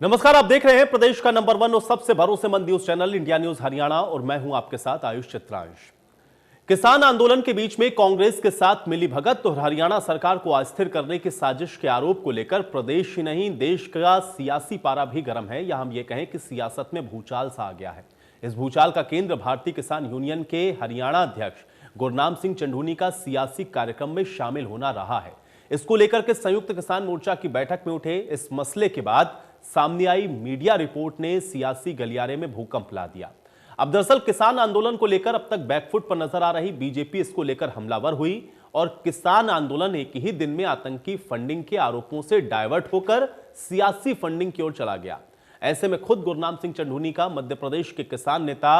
नमस्कार, आप देख रहे हैं प्रदेश का नंबर 1 और सबसे भरोसेमंद news channel India news Haryana और मैं हूं आपके साथ आयुष चित्रांश। किसान आंदोलन के बीच में कांग्रेस के साथ मिलीभगत और हरियाणा सरकार को अस्थिर करने की साजिश के आरोप को लेकर प्रदेश ही नहीं देश का सियासी पारा भी गर्म है, या हम ये कहें कि सियासत में भूचाल सा आ गया है। इस भूचाल का केंद्र भारतीय किसान यूनियन के हरियाणा अध्यक्ष गुरनाम सिंह चंढूनी का सियासी कार्यक्रम में शामिल होना रहा है। इसको लेकर के संयुक्त किसान मोर्चा की बैठक में उठे इस मसले के बाद सामने आई मीडिया रिपोर्ट ने सियासी गलियारे में भूकंप ला दिया। अब दरअसल किसान आंदोलन को लेकर अब तक बैकफुट पर नजर आ रही बीजेपी इसको लेकर हमलावर हुई और किसान आंदोलन एक ही दिन में आतंकी फंडिंग के आरोपों से डायवर्ट होकर सियासी फंडिंग की ओर चला गया। ऐसे में खुद गुरनाम सिंह चंढूनी का मध्य प्रदेश के किसान नेता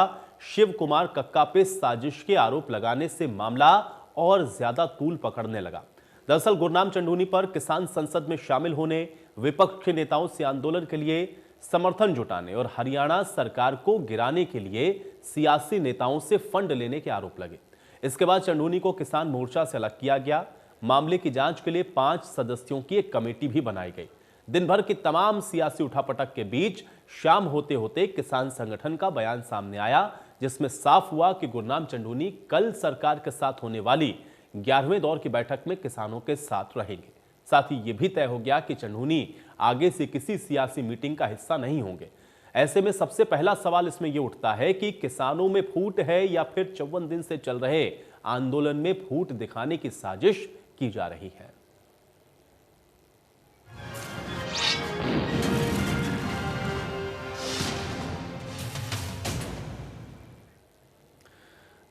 शिव कुमार कक्का पे साजिश के आरोप लगाने से मामला और ज्यादा तूल पकड़ने लगा। दरअसल गुरनाम चंढूनी पर किसान संसद में शामिल होने, विपक्ष के नेताओं से आंदोलन के लिए समर्थन जुटाने और हरियाणा सरकार को गिराने के लिए सियासी नेताओं से फंड लेने के आरोप लगे। इसके बाद चंढूनी को किसान मोर्चा से अलग किया गया। मामले की जांच के लिए 5 सदस्यों की एक कमेटी भी बनाई गई। दिन भर की तमाम सियासी उठापटक के बीच शाम होते होते किसान संगठन का बयान सामने आया, जिसमें साफ हुआ कि गुरनाम चंढूनी कल सरकार के साथ होने वाली 11वें दौर की बैठक में किसानों के साथ रहेंगे। साथ ही यह भी तय हो गया कि चंढूनी आगे से किसी सियासी मीटिंग का हिस्सा नहीं होंगे। ऐसे में सबसे पहला सवाल इसमें यह उठता है कि किसानों में फूट है या फिर 54 दिन से चल रहे आंदोलन में फूट दिखाने की साजिश की जा रही है।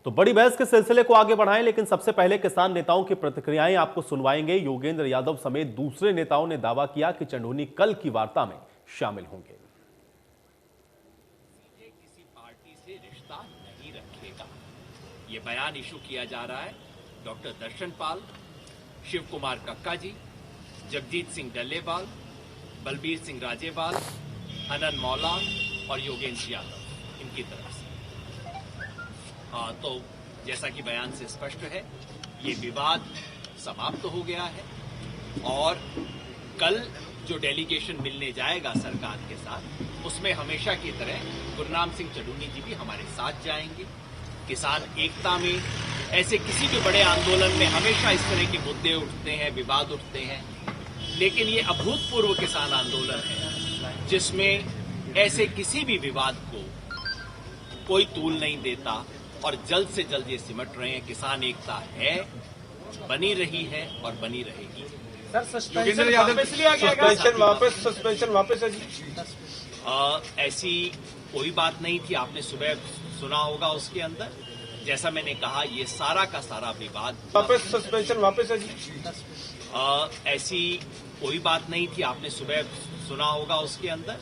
तो बड़ी बहस के सिलसिले को आगे बढ़ाएं, लेकिन सबसे पहले किसान नेताओं की प्रतिक्रियाएं आपको सुनवाएंगे। योगेंद्र यादव समेत दूसरे नेताओं ने दावा किया कि चंढूनी कल की वार्ता में शामिल होंगे। किसी पार्टी से रिश्ता नहीं रखेगा, ये बयान इशू किया जा रहा है डॉक्टर दर्शन पाल, शिव कुमार कक्का जी, जगजीत सिंह डल्लेवाल, बलबीर सिंह राजेवाल, अनंत मौला और योगेंद्र यादव इनकी तरफ से। तो जैसा कि बयान से स्पष्ट है, ये विवाद समाप्त हो गया है और कल जो डेलीगेशन मिलने जाएगा सरकार के साथ, उसमें हमेशा की तरह गुरनाम सिंह चंढूनी जी भी हमारे साथ जाएंगे। किसान एकता में ऐसे किसी भी बड़े आंदोलन में हमेशा इस तरह के मुद्दे उठते हैं, विवाद उठते हैं, लेकिन ये अभूतपूर्व किसान आंदोलन है जिसमें ऐसे किसी भी विवाद को कोई तूल नहीं देता और जल्द से जल्द ये सिमट रहे हैं। किसान एकता है, बनी रही है और बनी रहेगी। सर सस्पेंशन वापस है जी? ऐसी कोई बात नहीं थी। आपने सुबह सुना होगा उसके अंदर, जैसा मैंने कहा, ये सारा का सारा विवाद वापस सस्पेंशन वापस है जी? ऐसी कोई बात नहीं थी। आपने सुबह सुना होगा उसके अंदर,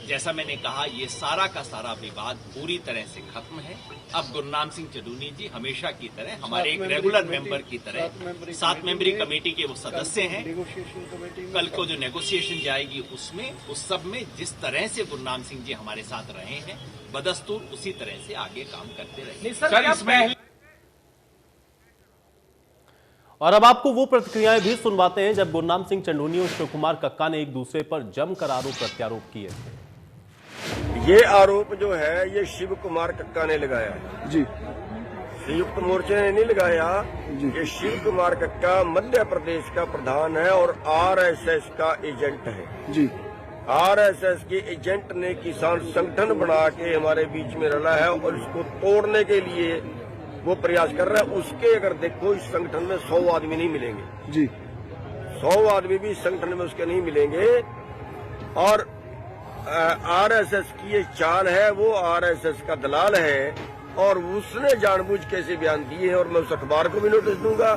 जैसा मैंने कहा, ये सारा का सारा विवाद पूरी तरह से खत्म है। अब गुरनाम सिंह चंढूनी जी हमेशा की तरह हमारे एक रेगुलर मेंबर की तरह 7 मेंबरी कमेटी के वो सदस्य हैं। कल को जो नेगोशिएशन जाएगी उसमें, उस सब में जिस तरह से गुरनाम सिंह जी हमारे साथ रहे हैं, बदस्तूर उसी तरह से आगे काम करते रहेंगे। और अब आपको वो प्रतिक्रियाएं भी सुनवाते हैं जब गुरनाम सिंह चंढूनी और शिव कुमार कक्का ने एक दूसरे पर जमकर आरोप प्रत्यारोप किए थे। ये आरोप जो है ये शिव कुमार कक्का ने लगाया जी, संयुक्त मोर्चे ने नहीं लगाया जी। ये शिव कुमार कक्का मध्य प्रदेश का प्रधान है और आरएसएस का एजेंट है जी। आरएसएस के एजेंट ने किसान संगठन बना के हमारे बीच में रला है और इसको तोड़ने के लिए वो प्रयास कर रहा है। उसके अगर देखो, इस संगठन में 100 आदमी नहीं मिलेंगे जी, 100 आदमी भी इस संगठन में उसके नहीं मिलेंगे। और आरएसएस की ये चाल है, वो आरएसएस का दलाल है और उसने जानबूझ के ऐसे बयान दिए हैं और मैं उस अखबार को भी नोटिस दूंगा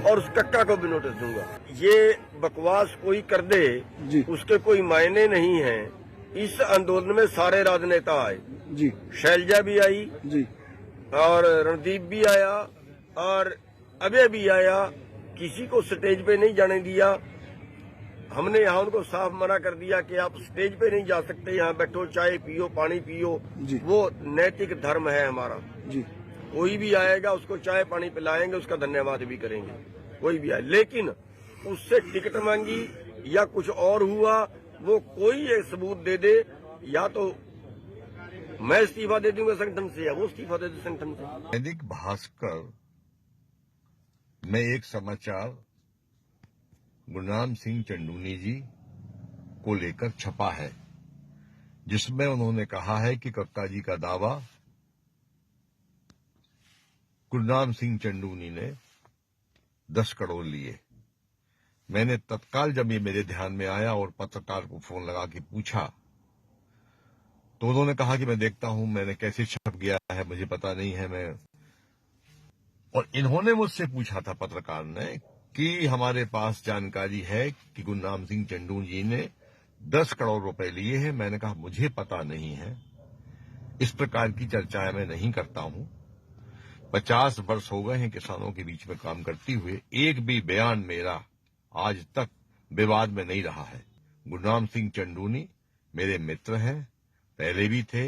और उस कक्का को भी नोटिस दूंगा। ये बकवास कोई कर दे, उसके कोई मायने नहीं है। इस आंदोलन में सारे राजनेता आए जी, शैलजा भी आई जी और रणदीप भी आया और अभय भी आया। किसी को स्टेज पे नहीं जाने दिया। हमने यहाँ उनको साफ मना कर दिया कि आप स्टेज पे नहीं जा सकते, यहाँ बैठो, चाय पियो, पानी पियो, वो नैतिक धर्म है हमारा जी। कोई भी आएगा उसको चाय पानी पिलाएंगे, उसका धन्यवाद भी करेंगे, कोई भी आए। लेकिन उससे टिकट मांगी या कुछ और हुआ, वो कोई एक सबूत दे दे, या तो मैं इस्तीफा दे दूंगा संगठन से या वो इस्तीफा दे दे संगठन से। दैनिक भास्कर में एक समाचार गुरनाम सिंह चंदूनी जी को लेकर छपा है, जिसमें उन्होंने कहा है कि कक्का जी का दावा गुरनाम सिंह चंदूनी ने 10 करोड़ लिए। मैंने तत्काल जब ये मेरे ध्यान में आया और पत्रकार को फोन लगा के पूछा, तो उन्होंने कहा कि मैं देखता हूं, मैंने कैसे छप गया है मुझे पता नहीं है। मैं और इन्होंने मुझसे पूछा था, पत्रकार ने, कि हमारे पास जानकारी है कि गुरनाम सिंह चंदूनी जी ने 10 करोड़ रुपए लिए हैं। मैंने कहा मुझे पता नहीं है, इस प्रकार की चर्चाएं मैं नहीं करता हूं। 50 वर्ष हो गए हैं किसानों के बीच में काम करते हुए, एक भी बयान मेरा आज तक विवाद में नहीं रहा है। गुरनाम सिंह चंदूनी मेरे मित्र हैं, पहले भी थे,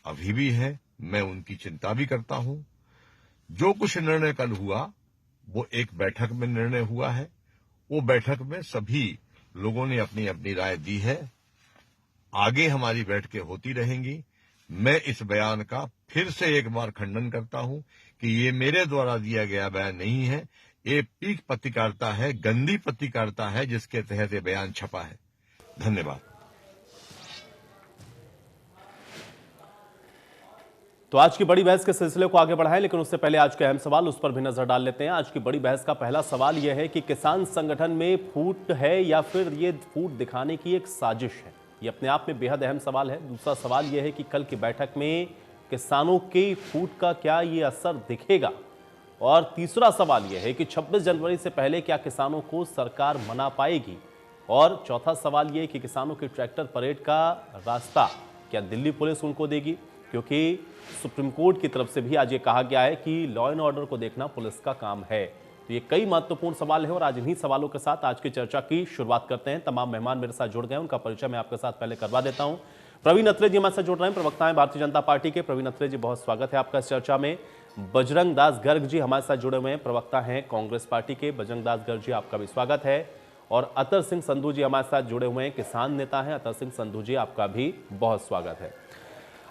अभी भी हैं। मैं उनकी चिंता भी करता हूं। जो कुछ निर्णय कल हुआ वो एक बैठक में निर्णय हुआ है। वो बैठक में सभी लोगों ने अपनी अपनी राय दी है। आगे हमारी बैठकें होती रहेंगी। मैं इस बयान का फिर से एक बार खंडन करता हूं कि ये मेरे द्वारा दिया गया बयान नहीं है। ये पीक पत्रकारिता है, गंदी पत्रकारिता है, जिसके तहत ये बयान छपा है। धन्यवाद। तो आज की बड़ी बहस के सिलसिले को आगे बढ़ाएं, लेकिन उससे पहले आज के अहम सवाल उस पर भी नजर डाल लेते हैं। आज की बड़ी बहस का पहला सवाल यह है कि किसान संगठन में फूट है या फिर ये फूट दिखाने की एक साजिश है। ये अपने आप में बेहद अहम सवाल है। दूसरा सवाल यह है कि कल की बैठक में किसानों की फूट का क्या ये असर दिखेगा। और तीसरा सवाल यह है कि 26 जनवरी से पहले क्या किसानों को सरकार मना पाएगी। और चौथा सवाल यह कि किसानों के ट्रैक्टर परेड का रास्ता क्या दिल्ली पुलिस उनको देगी, क्योंकि सुप्रीम कोर्ट की तरफ से भी आज ये कहा गया है कि लॉ एंड ऑर्डर को देखना पुलिस का काम है। तो ये कई महत्वपूर्ण सवाल हैं और आज इन्हीं सवालों के साथ आज की चर्चा की शुरुआत करते हैं। तमाम मेहमान मेरे साथ जुड़ गए, उनका परिचय मैं आपके साथ पहले करवा देता हूं। प्रवीण अत्रे जी हमारे साथ जुड़ रहे हैं, प्रवक्ता हैं भारतीय जनता पार्टी के। प्रवीण अत्रे जी, बहुत स्वागत है आपका इस चर्चा में। बजरंग दास गर्ग जी हमारे साथ जुड़े हुए हैं, प्रवक्ता हैं कांग्रेस पार्टी के। बजरंग दास गर्ग जी, आपका भी स्वागत है। और अतर सिंह संधू जी हमारे साथ जुड़े हुए हैं, किसान नेता हैं। अतर सिंह संधू जी, आपका भी बहुत स्वागत है।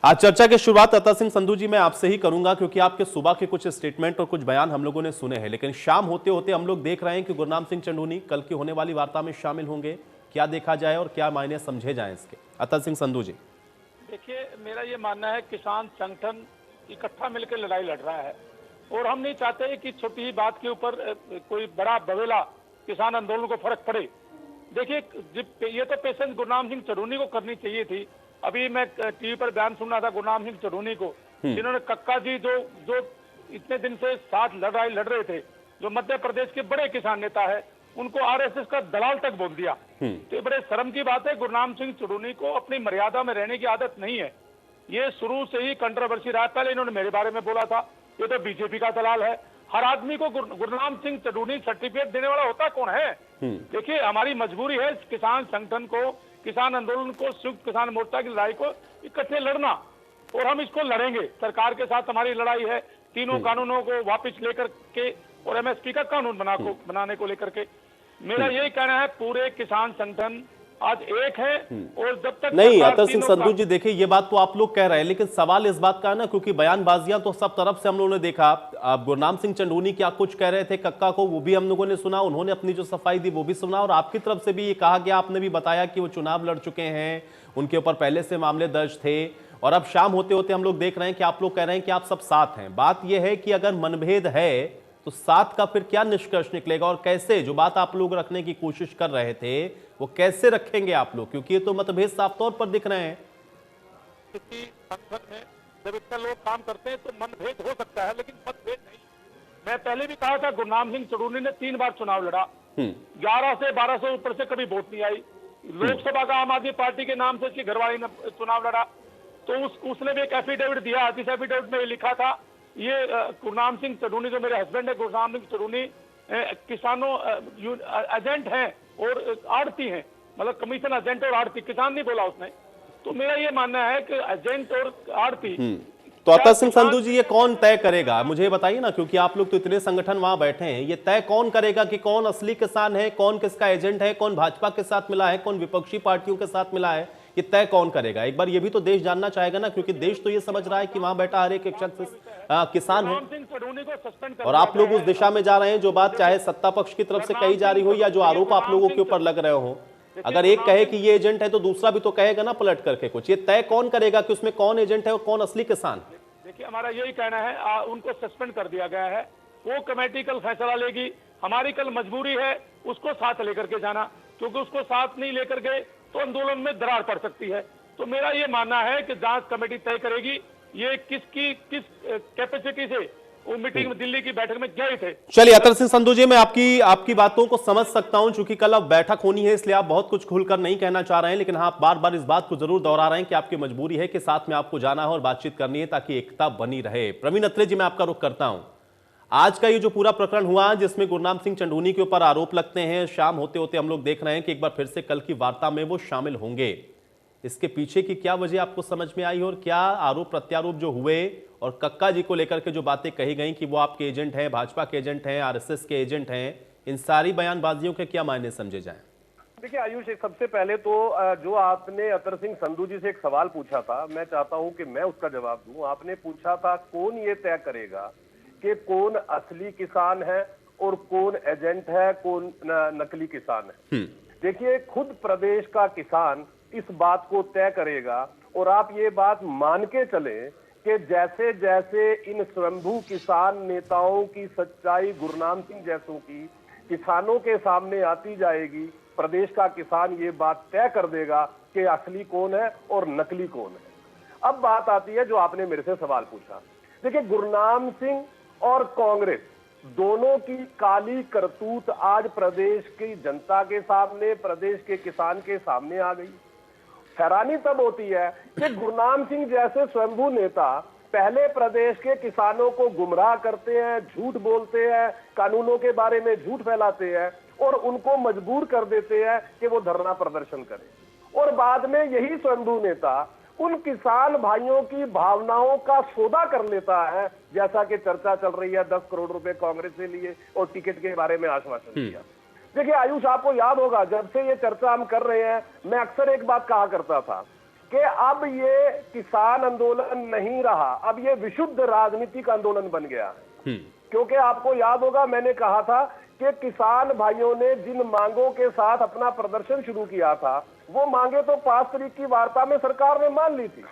आज चर्चा की शुरुआत अतर सिंह संधू जी मैं आपसे ही करूंगा, क्योंकि आपके सुबह के कुछ स्टेटमेंट और कुछ बयान हम लोगों ने सुने हैं, लेकिन शाम होते होते हम लोग देख रहे हैं कि गुरनाम सिंह चंदूनी कल की होने वाली वार्ता में शामिल होंगे। क्या देखा जाए और क्या मायने समझे जाएं इसके? अतर सिंह संधू जी। देखिए, मेरा ये मानना है किसान संगठन इकट्ठा मिलकर लड़ाई लड़ रहा है और हम नहीं चाहते कि छोटी ही बात के ऊपर कोई बड़ा बवेला किसान आंदोलन को फर्क पड़े। देखिए, ये तो पेशेंस गुरनाम सिंह चंदूनी को करनी चाहिए थी। अभी मैं टीवी पर बयान सुन रहा था गुरनाम सिंह चंदूनी को, जिन्होंने कक्का जी जो इतने दिन से साथ लड़ाई लड़ रहे थे, जो मध्य प्रदेश के बड़े किसान नेता है, उनको आरएसएस का दलाल तक बोल दिया। तो ये बड़े शर्म की बात है। गुरनाम सिंह चंदूनी को अपनी मर्यादा में रहने की आदत नहीं है। ये शुरू से ही कंट्रोवर्सी रहा। पहले इन्होंने मेरे बारे में बोला था ये तो बीजेपी का दलाल है। हर आदमी को गुरनाम सिंह चंदूनी सर्टिफिकेट देने वाला होता कौन है? देखिए, हमारी मजबूरी है किसान संगठन को, किसान आंदोलन को, संयुक्त किसान मोर्चा की लड़ाई को इकट्ठे लड़ना, और हम इसको लड़ेंगे। सरकार के साथ हमारी लड़ाई है तीनों कानूनों को वापस लेकर के और एमएसपी का कानून बनाने को लेकर के। मेरा यही कहना है, पूरे किसान संगठन आज एक है और जब तक नहीं, अतर सिंह संधू जी, देखिए ये बात तो आप लोग कह रहे हैं, लेकिन सवाल इस बात का है ना, क्योंकि बयानबाजियां तो सब तरफ से हम लोगों ने देखा। आप गुरनाम सिंह चंदूनी क्या कुछ कह रहे थे कक्का को, वो भी हम लोगों ने सुना, उन्होंने अपनी जो सफाई दी वो भी सुना, और आपकी तरफ से भी ये कहा गया, आपने भी बताया कि वो चुनाव लड़ चुके हैं, उनके ऊपर पहले से मामले दर्ज थे। और अब शाम होते होते हम लोग देख रहे हैं कि आप लोग कह रहे हैं कि आप सब साथ हैं। बात यह है कि अगर मनभेद है तो साथ का फिर क्या निष्कर्ष निकलेगा, और कैसे जो बात आप लोग रखने की कोशिश कर रहे थे वो कैसे रखेंगे आप लोग, क्योंकि ये तो मतभेद साफ तौर पर दिख रहे हैं। किसी संगठन में जब इतने लोग काम करते हैं तो मनभेद हो सकता है, लेकिन मतभेद नहीं। मैं पहले भी कहा था, गुरनाम सिंह चंदूनी ने 3 बार चुनाव लड़ा, 11 से 1200 ऊपर से कभी वोट नहीं आई। लोकसभा का आम आदमी पार्टी के नाम से उसकी घरवाली ने चुनाव लड़ा, तो उसने भी एक एफिडेविट दिया। जिस एफिडेविट में लिखा था, ये गुरनाम सिंह चंदूनी जो मेरे हस्बैंड है, गुरनाम सिंह चंदूनी किसानों एजेंट हैं और आड़ती हैं, मतलब कमीशन एजेंट और आड़ती, किसान नहीं बोला उसने। तो मेरा ये मानना है कि एजेंट और आड़ती तो अतर सिंह संधू जी, ये कौन तय करेगा, मुझे बताइए ना, क्योंकि आप लोग तो इतने संगठन वहां बैठे हैं, ये तय कौन करेगा कि कौन असली किसान है, कौन किसका एजेंट है, कौन भाजपा के साथ मिला है, कौन विपक्षी पार्टियों के साथ मिला है, ये तय कौन करेगा? एक बार ये भी तो देश जानना चाहेगा ना, क्योंकि देश तो ये समझ रहा है कि वहां बैठा हर एक शख्स किसान है, और आप लोग उस दिशा में जा रहे हैं जो बात चाहे सत्ता पक्ष की तरफ से कही जा रही हो या जो आरोप आप लोगों के ऊपर लग रहे हो। अगर एक कहे कि ये एजेंट है तो दूसरा भी तो कहेगा ना पलट करके कुछ। ये तय कौन करेगा कि उसमें कौन एजेंट है और कौन असली किसान? देखिए, हमारा यही कहना है, उनको सस्पेंड कर दिया गया है, वो कमेटी कल फैसला लेगी। हमारी कल मजबूरी है उसको साथ लेकर के जाना, क्योंकि उसको साथ नहीं लेकर गए तो आंदोलन में दरार पड़ सकती है। तो मेरा ये मानना है कि जांच कमेटी तय करेगी ये किस कैपेसिटी से वो मीटिंग में, दिल्ली की बैठक में गए थे। चलिए अतर सिंह संधू जी, मैं आपकी बातों को समझ सकता हूं, चूंकि कल अब बैठक होनी है इसलिए आप बहुत कुछ खुलकर नहीं कहना चाह रहे हैं, लेकिन हाँ, बार बार इस बात को जरूर दोहरा रहे हैं कि आपकी मजबूरी है कि साथ में आपको जाना है और बातचीत करनी है ताकि एकता बनी रहे। प्रवीण अत्रे जी, मैं आपका रुख करता हूं। आज का ये जो पूरा प्रकरण हुआ जिसमें गुरनाम सिंह चंडूनी के ऊपर आरोप लगते हैं, शाम होते होते हम लोग देख रहे हैं कि एक बार फिर से कल की वार्ता में वो शामिल होंगे, इसके पीछे की क्या वजह आपको समझ में आई और क्या आरोप प्रत्यारोप जो हुए और कक्का जी को लेकर के जो बातें कही गई कि वो आपके एजेंट हैं, भाजपा के एजेंट हैं, आरएसएस के एजेंट हैं, इन सारी बयानबाजियों के क्या मायने समझे जाएं? देखिए आयुष, एक सबसे पहले तो जो आपने अतर सिंह संधू जी से एक सवाल पूछा था, मैं चाहता हूं कि मैं उसका जवाब दूं। आपने पूछा था कौन ये तय करेगा कि कौन असली किसान है और कौन एजेंट है, कौन नकली किसान है। देखिए, खुद प्रदेश का किसान इस बात को तय करेगा, और आप ये बात मान के चले कि जैसे जैसे इन स्वयंभू किसान नेताओं की सच्चाई गुरनाम सिंह जैसों की किसानों के सामने आती जाएगी, प्रदेश का किसान ये बात तय कर देगा कि असली कौन है और नकली कौन है। अब बात आती है जो आपने मेरे से सवाल पूछा। देखिए, गुरनाम सिंह और कांग्रेस दोनों की काली करतूत आज प्रदेश की जनता के सामने, प्रदेश के किसान के सामने आ गई। हैरानी तब होती है कि गुरनाम सिंह जैसे स्वयंभू नेता पहले प्रदेश के किसानों को गुमराह करते हैं, झूठ बोलते हैं, कानूनों के बारे में झूठ फैलाते हैं और उनको मजबूर कर देते हैं कि वो धरना प्रदर्शन करें, और बाद में यही स्वयंभू नेता उन किसान भाइयों की भावनाओं का सौदा कर लेता है, जैसा कि चर्चा चल रही है 10 करोड़ रुपए कांग्रेस से लिए और टिकट के बारे में आश्वासन दिया। देखिए आयुष, आपको याद होगा जब से ये चर्चा हम कर रहे हैं, मैं अक्सर एक बात कहा करता था कि अब ये किसान आंदोलन नहीं रहा, अब ये विशुद्ध राजनीतिक आंदोलन बन गया है। क्योंकि आपको याद होगा मैंने कहा था कि किसान भाइयों ने जिन मांगों के साथ अपना प्रदर्शन शुरू किया था, वो मांगे तो 5 तारीख की वार्ता में सरकार ने मान ली थी।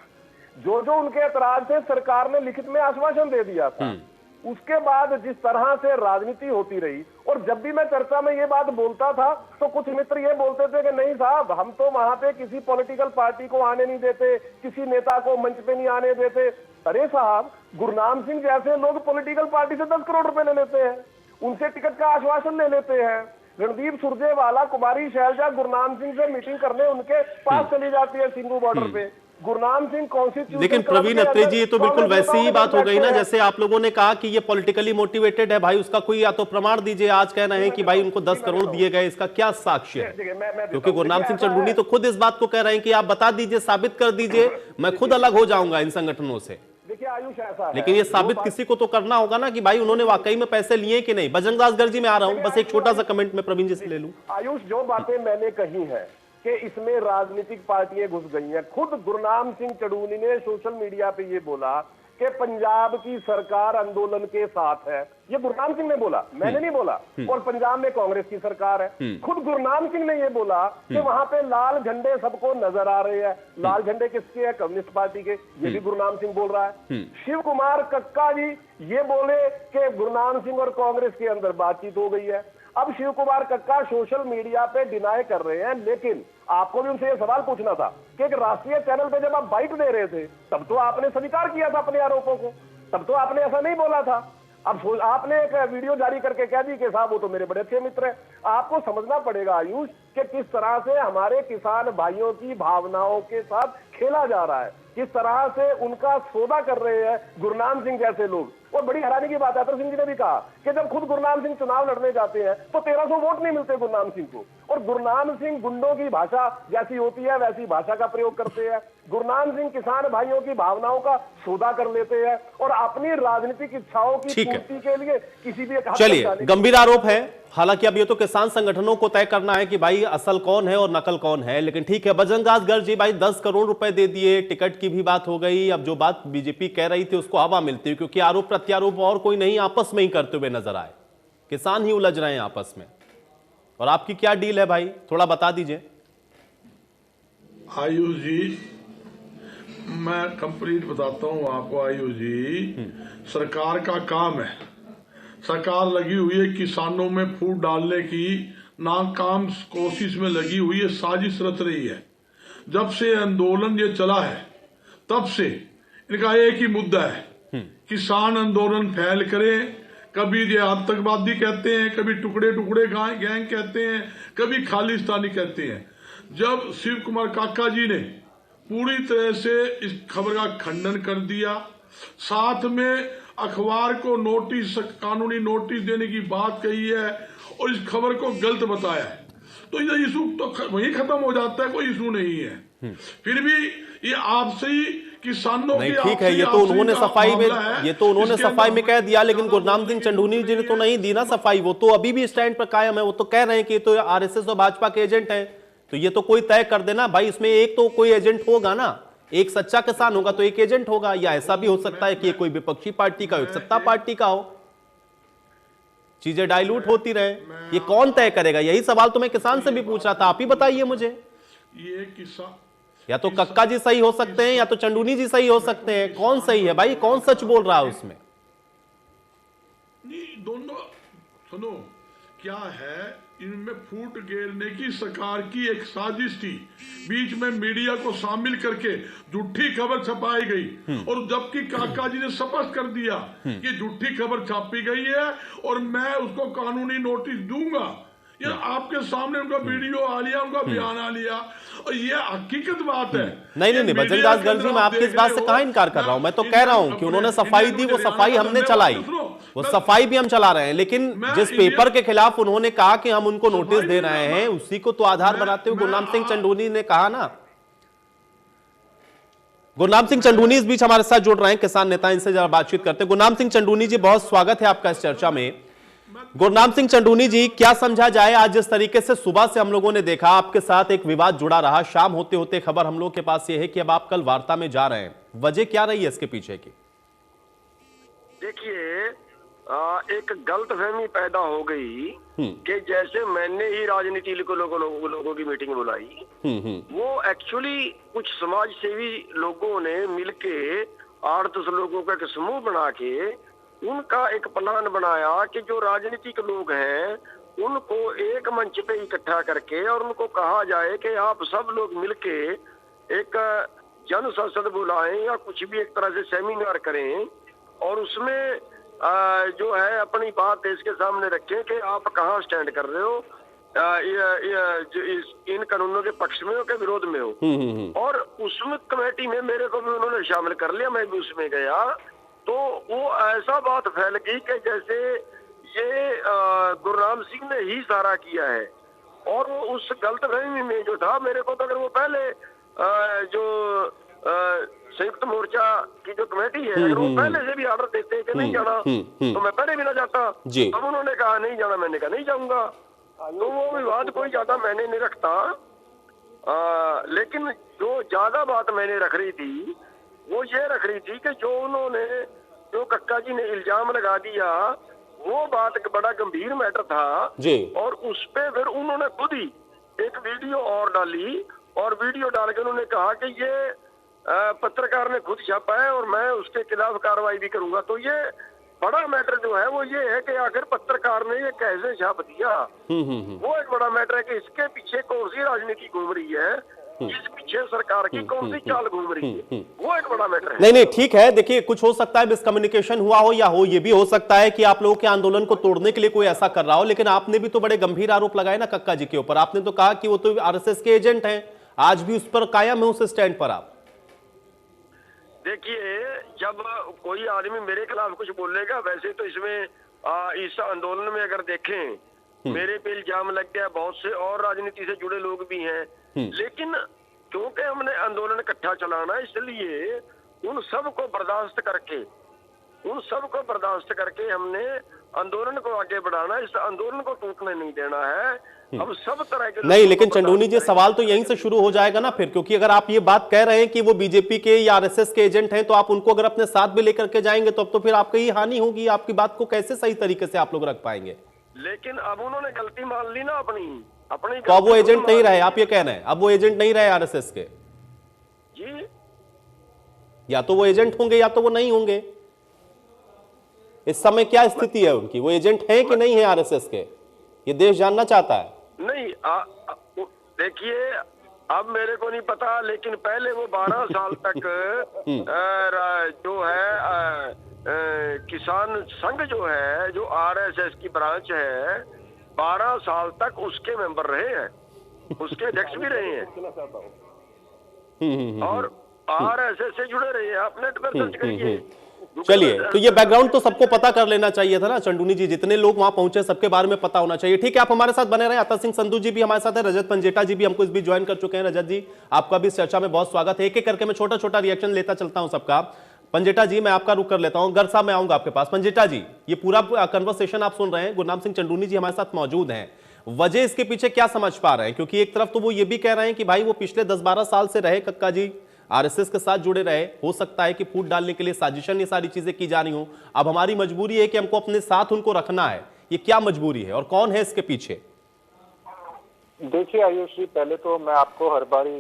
जो जो उनके ऐतराज थे सरकार ने लिखित में आश्वासन दे दिया था। उसके बाद जिस तरह से राजनीति होती रही, और जब भी मैं चर्चा में ये बात बोलता था तो कुछ मित्र ये बोलते थे कि नहीं साहब, हम तो वहां पे किसी पॉलिटिकल पार्टी को आने नहीं देते, किसी नेता को मंच पे नहीं आने देते। अरे साहब, गुरनाम सिंह जैसे लोग पॉलिटिकल पार्टी से 10 करोड़ रुपए ले लेते हैं, उनसे टिकट का आश्वासन ले लेते हैं। रणदीप सुरजेवाला, कुमारी शैलजा गुरनाम सिंह से मीटिंग करने उनके पास चली जाती है सिंगू बॉर्डर पे। गुरनाम सिंह कॉन्स्टिट्यूशन, लेकिन प्रवीण अत्रे जी, ये तो बिल्कुल वैसी ही बात हो गई ना जैसे आप लोगों ने कहा कि ये पॉलिटिकली मोटिवेटेड है। भाई उसका कोई या तो प्रमाण दीजिए, आज कह रहे हैं कि भाई उनको 10 करोड़ दिए गए, इसका क्या साक्ष्य है? क्योंकि गुरनाम सिंह चंडूनी तो खुद इस बात को कह रहे हैं कि आप बता दीजिए, साबित कर दीजिए, मैं खुद अलग हो जाऊंगा इन संगठनों से। देखिए आयुष, ऐसा है, लेकिन ये साबित किसी को तो करना होगा ना कि भाई उन्होंने वाकई में पैसे लिए कि नहीं। बजरंगदास गर्जी में आ रहा हूं, बस एक छोटा सा कमेंट में प्रवीण जी से ले लूं। आयुष, जो बातें मैंने कही है कि इसमें राजनीतिक पार्टियां घुस गई हैं, खुद गुरनाम सिंह चंडूनी ने सोशल मीडिया पे ये बोला कि पंजाब की सरकार आंदोलन के साथ है। ये गुरनाम सिंह ने बोला, मैंने नहीं बोला। और पंजाब में कांग्रेस की सरकार है। खुद गुरनाम सिंह ने ये बोला कि वहां पे लाल झंडे सबको नजर आ रहे हैं। लाल झंडे किसके हैं? कम्युनिस्ट पार्टी के। ये भी गुरनाम सिंह बोल रहा है। शिव कुमार कक्का जी ये बोले कि गुरनाम सिंह और कांग्रेस के अंदर बातचीत हो गई है। अब शिव कुमार कक्का सोशल मीडिया पे डिनाई कर रहे हैं, लेकिन आपको भी उनसे ये सवाल पूछना था कि एक राष्ट्रीय चैनल पे जब आप बाइट दे रहे थे तब तो आपने स्वीकार किया था अपने आरोपों को, तब तो आपने ऐसा नहीं बोला था। अब आपने एक वीडियो जारी करके कह दी कि साहब वो तो मेरे बड़े अच्छे मित्र हैं। आपको समझना पड़ेगा आयुष कि किस तरह से हमारे किसान भाइयों की भावनाओं के साथ खेला जा रहा है। किस तरह से उनका सौदा कर रहे हैं गुरनाम सिंह जैसे लोग। और बड़ी हैरानी की बात है, अतर सिंह जी ने भी कहा कि जब खुद गुरनाम सिंह चुनाव लड़ने जाते हैं तो 1300 वोट नहीं मिलते गुरनाम सिंह को, और गुरनाम सिंह गुंडों की भाषा जैसी होती है वैसी भाषा का प्रयोग करते हैं। गुरनाम सिंह किसान भाइयों की भावनाओं का सौदा कर लेते हैं और अपनी राजनीतिक इच्छाओं की पूर्ति के लिए किसी भी चलिए, गंभीर आरोप है। हालांकि अब ये तो किसान संगठनों को तय करना है कि भाई असल कौन है और नकल कौन है, लेकिन ठीक है। बजरंगदास गर्ग जी, भाई 10 करोड़ रुपए दे दिए, टिकट की भी बात हो गई। अब जो बात बीजेपी कह रही थी उसको हवा मिलती है, क्योंकि आरोप प्रत्यारोप और कोई नहीं आपस में ही करते हुए नजर आए, किसान ही उलझ रहे हैं आपस में। और आपकी क्या डील है भाई, थोड़ा बता दीजिए। आयुष जी, मैं कंप्लीट बताता हूँ आपको। आयुष जी, सरकार का काम है, सरकार लगी हुई है किसानों में फूट डालने की नाकाम कोशिश में लगी हुई है, साजिश रच रही है। जब से आंदोलन ये चला है तब से इनका एक ही मुद्दा है, किसान आंदोलन फैल करे। कभी ये आतंकवादी कहते हैं, कभी टुकड़े टुकड़े गैंग कहते हैं, कभी खालिस्तानी कहते हैं। जब शिव कुमार काका जी ने पूरी तरह से इस खबर का खंडन कर दिया, साथ में अखबार को नोटिस, कानूनी नोटिस देने की बात कही है और इस खबर को गलत बताया है, तो ये इशू तो वहीं खत्म हो जाता है, कोई इशू नहीं है। फिर भी ये आपसे ही किसानों नहीं, ठीक है, ये तो उन्होंने सफाई में, ये तो उन्होंने सफाई में कह दिया, लेकिन गुरनाम सिंह चंडूनी जी ने तो नहीं दी ना सफाई। वो तो अभी भी स्टैंड पर कायम है, वो तो कह रहे हैं कि ये तो आरएसएस और भाजपा के एजेंट हैं। तो ये तो कोई तय कर देना भाई, इसमें एक तो कोई एजेंट होगा ना, एक सच्चा किसान होगा तो एक एजेंट होगा, या ऐसा भी हो सकता है कि कोई विपक्षी पार्टी का, एक सत्ता पार्टी का हो, चीजें डाइल्यूट होती रहे। ये कौन तय करेगा? यही सवाल तो मैं किसान से भी पूछ रहा था, आप ही बताइए मुझे। ये किसान या तो कक्का जी सही हो सकते हैं या तो चंडूनी जी सही हो सकते हैं, कौन सही है भाई, कौन सच बोल रहा है उसमें? नहीं, दोनों सुनो, क्या है, इनमें फूट घेरने की सरकार की एक साजिश थी। बीच में मीडिया को शामिल करके झूठी खबर छपाई गई, और जबकि काका जी ने स्पष्ट कर दिया कि झूठी खबर छापी गई है और मैं उसको कानूनी नोटिस दूंगा। ये आपके सामने उनका वीडियो आ लिया, उनका बयान आ लिया, और ये हकीकत बात है। नहीं, बजरंगदास गर्ग जी, मैं आपकी इस बात से कहां इनकार कर रहा हूं। मैं तो कह रहा हूं कि उन्होंने सफाई दी, वो सफाई हमने चलाई, वो सफाई भी हम चला रहे हैं, लेकिन जिस पेपर के खिलाफ उन्होंने कहा कि हम उनको नोटिस दे रहे हैं, उसी को तो आधार बनाते हुए गुरनाम सिंह चंडूनी ने कहा ना। गुरनाम सिंह चंडूनी इस बीच हमारे साथ जुड़ रहे हैं, किसान नेता, इनसे जरा बातचीत करते हैं। गुरनाम सिंह चंडूनी जी, बहुत स्वागत है आपका इस चर्चा में। गुरनाम सिंह चंडूनी जी, क्या समझा जाए आज जिस तरीके से सुबह से हम लोगों ने देखा आपके साथ एक विवाद जुड़ा रहा, शाम होते होते खबर हम लोग के पास यह है कि अब आप कल वार्ता में जा रहे हैं, वजह क्या रही है इसके पीछे की? देखिए, एक गलतफहमी पैदा हो गई कि जैसे मैंने ही राजनीति लोगों की मीटिंग बुलाई, वो एक्चुअली कुछ समाज सेवी लोगों ने मिलके 8-10 लोगों का एक समूह बना के उनका एक प्लान बनाया कि जो राजनीतिक लोग हैं उनको एक मंच पे इकट्ठा करके और उनको कहा जाए कि आप सब लोग मिलके एक जन संसद बुलाएं या कुछ भी एक तरह से सेमिनार करें, और उसमें जो है अपनी बात देश के सामने रखें कि आप कहाँ स्टैंड कर रहे हो, इन कानूनों के पक्ष में हो के विरोध में हो। और उसमें कमेटी में मेरे को भी उन्होंने शामिल कर लिया, मैं भी उसमें गया। तो वो ऐसा बात फैल गई कि जैसे ये गुरनाम सिंह ने ही सारा किया है, और वो उस गलतफहमी में जो था, मेरे को तो अगर वो पहले जो संयुक्त मोर्चा की जो कमेटी है, अगर वो पहले से भी ऑर्डर देते कि नहीं जाना तो मैं पहले भी ना जाता। अब उन्होंने कहा नहीं जाना, मैंने कहा नहीं जाऊंगा, तो वो विवाद कोई ज्यादा मैंने नहीं रखता। लेकिन जो ज्यादा बात मैंने रख रही थी वो ये रख रही थी कि जो कक्का जी ने इल्जाम लगा दिया, वो बात बड़ा गंभीर मैटर था जी। और उस पे फिर उन्होंने खुद ही एक वीडियो और डाली, और वीडियो डाल के उन्होंने कहा कि ये पत्रकार ने खुद छापा है और मैं उसके खिलाफ कार्रवाई भी करूंगा। तो ये बड़ा मैटर जो है वो ये है कि आखिर पत्रकार ने ये कैसे छाप दिया, वो एक बड़ा मैटर है कि इसके पीछे कौन सी राजनीति घूम रही है, इस पीछे सरकार की कौन सी चाल घूम रही है, वो एक बड़ा मैटर है। नहीं, ठीक है। देखिए, कुछ हो सकता है मिसकम्युनिकेशन हुआ हो, या हो ये भी हो सकता है कि आप लोगों के आंदोलन को तोड़ने के लिए कोई ऐसा कर रहा हो, लेकिन आपने भी तो बड़े गंभीर आरोप लगाए ना कक्का जी के ऊपर। आपने तो कहा कि वो तो आरएसएस के एजेंट हैं, आज भी उस पर कायम है, उस स्टैंड पर आप। देखिए, जब कोई आदमी मेरे खिलाफ कुछ बोलेगा, वैसे तो इसमें इस आंदोलन में अगर देखें, मेरे पे इल्जाम लग गया, बहुत से और राजनीति से जुड़े लोग भी हैं, लेकिन क्योंकि हमने आंदोलन इकट्ठा चलाना, इसलिए उन सबको बर्दाश्त करके हमने आंदोलन को आगे बढ़ाना, इस आंदोलन को टूटने नहीं देना है। अब सब तरह के नहीं, लेकिन चंडूनी जी सवाल तो यहीं से शुरू हो जाएगा ना फिर, क्योंकि अगर आप ये बात कह रहे हैं कि वो बीजेपी के या आरएसएस के एजेंट हैं, तो आप उनको अगर अपने साथ भी लेकर के जाएंगे तो अब तो फिर आपकी ही हानि होगी। आपकी बात को कैसे सही तरीके से आप लोग रख पाएंगे? लेकिन अब उन्होंने गलती मान ली ना अपनी तो अब वो एजेंट नहीं रहे, आप ये कह रहे हैं अब वो एजेंट नहीं रहे आरएसएस के? जी, या तो वो एजेंट होंगे या तो वो नहीं होंगे। इस समय क्या स्थिति है उनकी? वो एजेंट हैं कि नहीं है आरएसएस के? ये देश जानना चाहता है। नहीं, देखिए, अब मेरे को नहीं पता, लेकिन पहले वो 12 साल तक जो है किसान संघ जो है, जो आरएसएस की ब्रांच है, 12 साल तक उसके मेंबर रहे हैं, उसके अध्यक्ष भी रहे हैं और आरएसएस से जुड़े रहे हैं। आप नेट पर सर्च करिए। चलिए, तो ये बैकग्राउंड तो सबको पता कर लेना चाहिए था ना चंडूनी जी, जितने लोग वहां पहुंचे सबके बारे में पता होना चाहिए। ठीक है, आप हमारे साथ बने रहे। अतर सिंह संधू जी भी हमारे साथ है, रजत पंजेटा जी भी हमको इस बीच ज्वाइन कर चुके हैं। रजत जी, आपका भी इस चर्चा में बहुत स्वागत है। एक एक करके मैं छोटा छोटा रिएक्शन लेता चलता हूं सबका। पंजेटा जी, मैं आपका रुख कर लेता हूं, गर्ग साहब मैं आऊंगा आपके पास। पंजेटा जी, ये पूरा कन्वर्सेशन आप सुन रहे हैं, गुरनाम सिंह चंडूनी जी हमारे साथ मौजूद हैं। वजह इसके पीछे क्या समझ पा रहे हैं? क्योंकि एक तरफ तो वो ये भी कह रहे हैं कि भाई वो पिछले 10-12 साल से रहे, कक्का जी आरएसएस के साथ जुड़े रहे, हो सकता है कि फूट डालने के लिए साजिशन ये सारी चीजें की जा रही हो। अब हमारी मजबूरी है कि हमको अपने साथ उनको रखना है। ये क्या मजबूरी है और कौन है इसके पीछे? देखिए आयुष जी, पहले तो मैं आपको हर बारी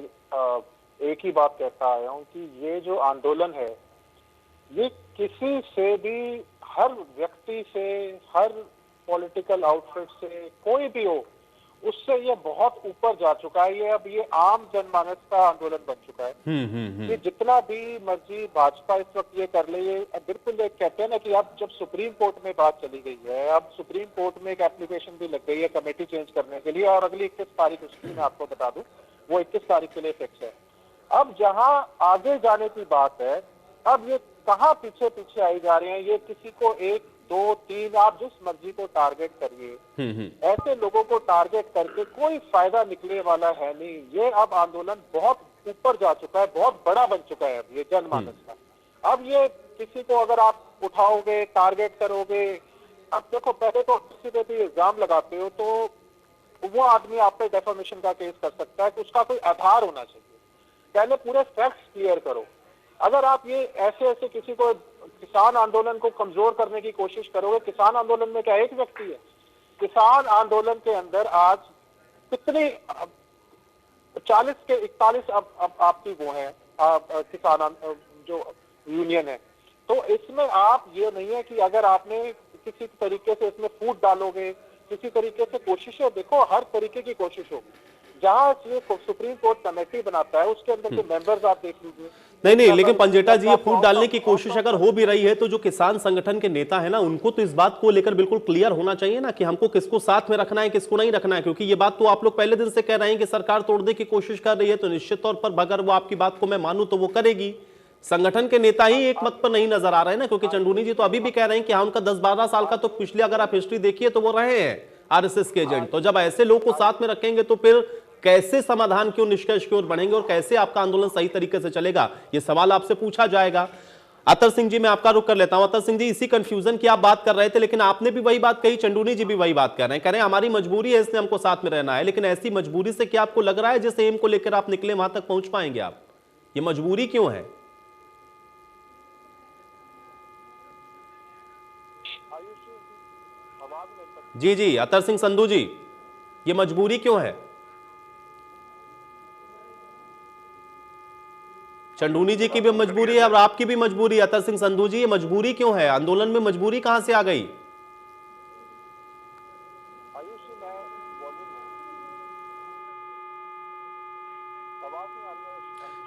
एक ही बात कहता आया हूं कि ये जो आंदोलन है, ये किसी से भी, हर व्यक्ति से, हर पॉलिटिकल आउटफिट से, कोई भी हो, उससे ये बहुत ऊपर जा चुका है। ये अब ये आम जनमानस का आंदोलन बन चुका है। ये जितना भी मर्जी भाजपा इस वक्त ये कर ले, ये बिल्कुल एक कहते हैं ना कि अब जब सुप्रीम कोर्ट में बात चली गई है, अब सुप्रीम कोर्ट में एक एप्लीकेशन भी लग गई है कमेटी चेंज करने के लिए, और अगली 21 तारीख उसकी मैं आपको बता दूं, वो 21 तारीख के लिए फिक्स है। अब जहां आगे जाने की बात है, अब ये कहाँ पीछे पीछे आई जा रहे हैं। ये किसी को 1, 2, 3, आप जिस मर्जी को टारगेट करिए, ऐसे लोगों को टारगेट करके कोई फायदा निकलने वाला है नहीं। ये अब आंदोलन बहुत ऊपर जा चुका है, बहुत बड़ा बन चुका है अब ये जनमानस का। अब ये किसी को अगर आप उठाओगे, टारगेट करोगे, अब देखो, पहले तो किसी पे भी इल्जाम लगाते हो तो वो आदमी आप पे डेफामेशन का केस कर सकता है, कि उसका कोई आधार होना चाहिए। पहले पूरे फैक्ट्स क्लियर करो। अगर आप ये ऐसे किसी को, किसान आंदोलन को कमजोर करने की कोशिश करोगे, किसान आंदोलन में क्या एक व्यक्ति है? किसान आंदोलन के अंदर आज कितनी 40 के 41 अब आपकी वो है किसान जो यूनियन है। तो इसमें आप ये नहीं है कि अगर आपने किसी तरीके से इसमें फूट डालोगे, किसी तरीके से कोशिशें, देखो हर तरीके की कोशिश होगी। जहां ये सुप्रीम कोर्ट कमेटी बनाता है, उसके अंदर के मेंबर्स आप देख लीजिए। नहीं, लेकिन पंजेटा जी, ये फूट डालने की कोशिश अगर हो भी रही है तो जो किसान संगठन के नेता है ना, उनको तो इस बात को लेकर बिल्कुल क्लियर होना चाहिए ना कि हमको किसको साथ में रखना है, किसको नहीं रखना है। क्योंकि ये बात तो आप लोग पहले दिन से कह रहे हैं कि सरकार तोड़ने की कोशिश कर रही है, तो निश्चित तौर पर अगर वो आपकी बात को मैं मानूं तो वो करेगी। संगठन के नेता ही एक मत पर नहीं नजर आ रहे हैं ना, क्योंकि चंडूनी जी तो अभी भी कह रहे हैं कि हाँ, उनका 10-12 साल का तो पिछले अगर आप हिस्ट्री देखिए तो वो रहे हैं आरएसएस के एजेंट। तो जब ऐसे लोग को साथ में रखेंगे तो फिर कैसे समाधान की ओर, निष्कर्ष की ओर बढ़ेंगे और कैसे आपका आंदोलन सही तरीके से चलेगा, ये सवाल आपसे पूछा जाएगा। अतर सिंह जी, मैं आपका रुख कर लेता हूं। अतर सिंह जी, इसी कंफ्यूजन की आप बात कर रहे थे, लेकिन आपने भी वही बात कही, चंडूनी जी भी वही बात कर रहे हैं, हमारी मजबूरी है, इसलिए हमको साथ में रहना है। लेकिन ऐसी मजबूरी से क्या आपको लग रहा है जिस एम को लेकर आप निकले वहां तक पहुंच पाएंगे आप? ये मजबूरी क्यों है? जी, अतर सिंह संधू जी, ये मजबूरी क्यों है? चंडूनी जी की भी मजबूरी है और आपकी भी मजबूरी है। अतर सिंह संधू जी, ये मजबूरी क्यों है? आंदोलन में मजबूरी कहां से आ गई?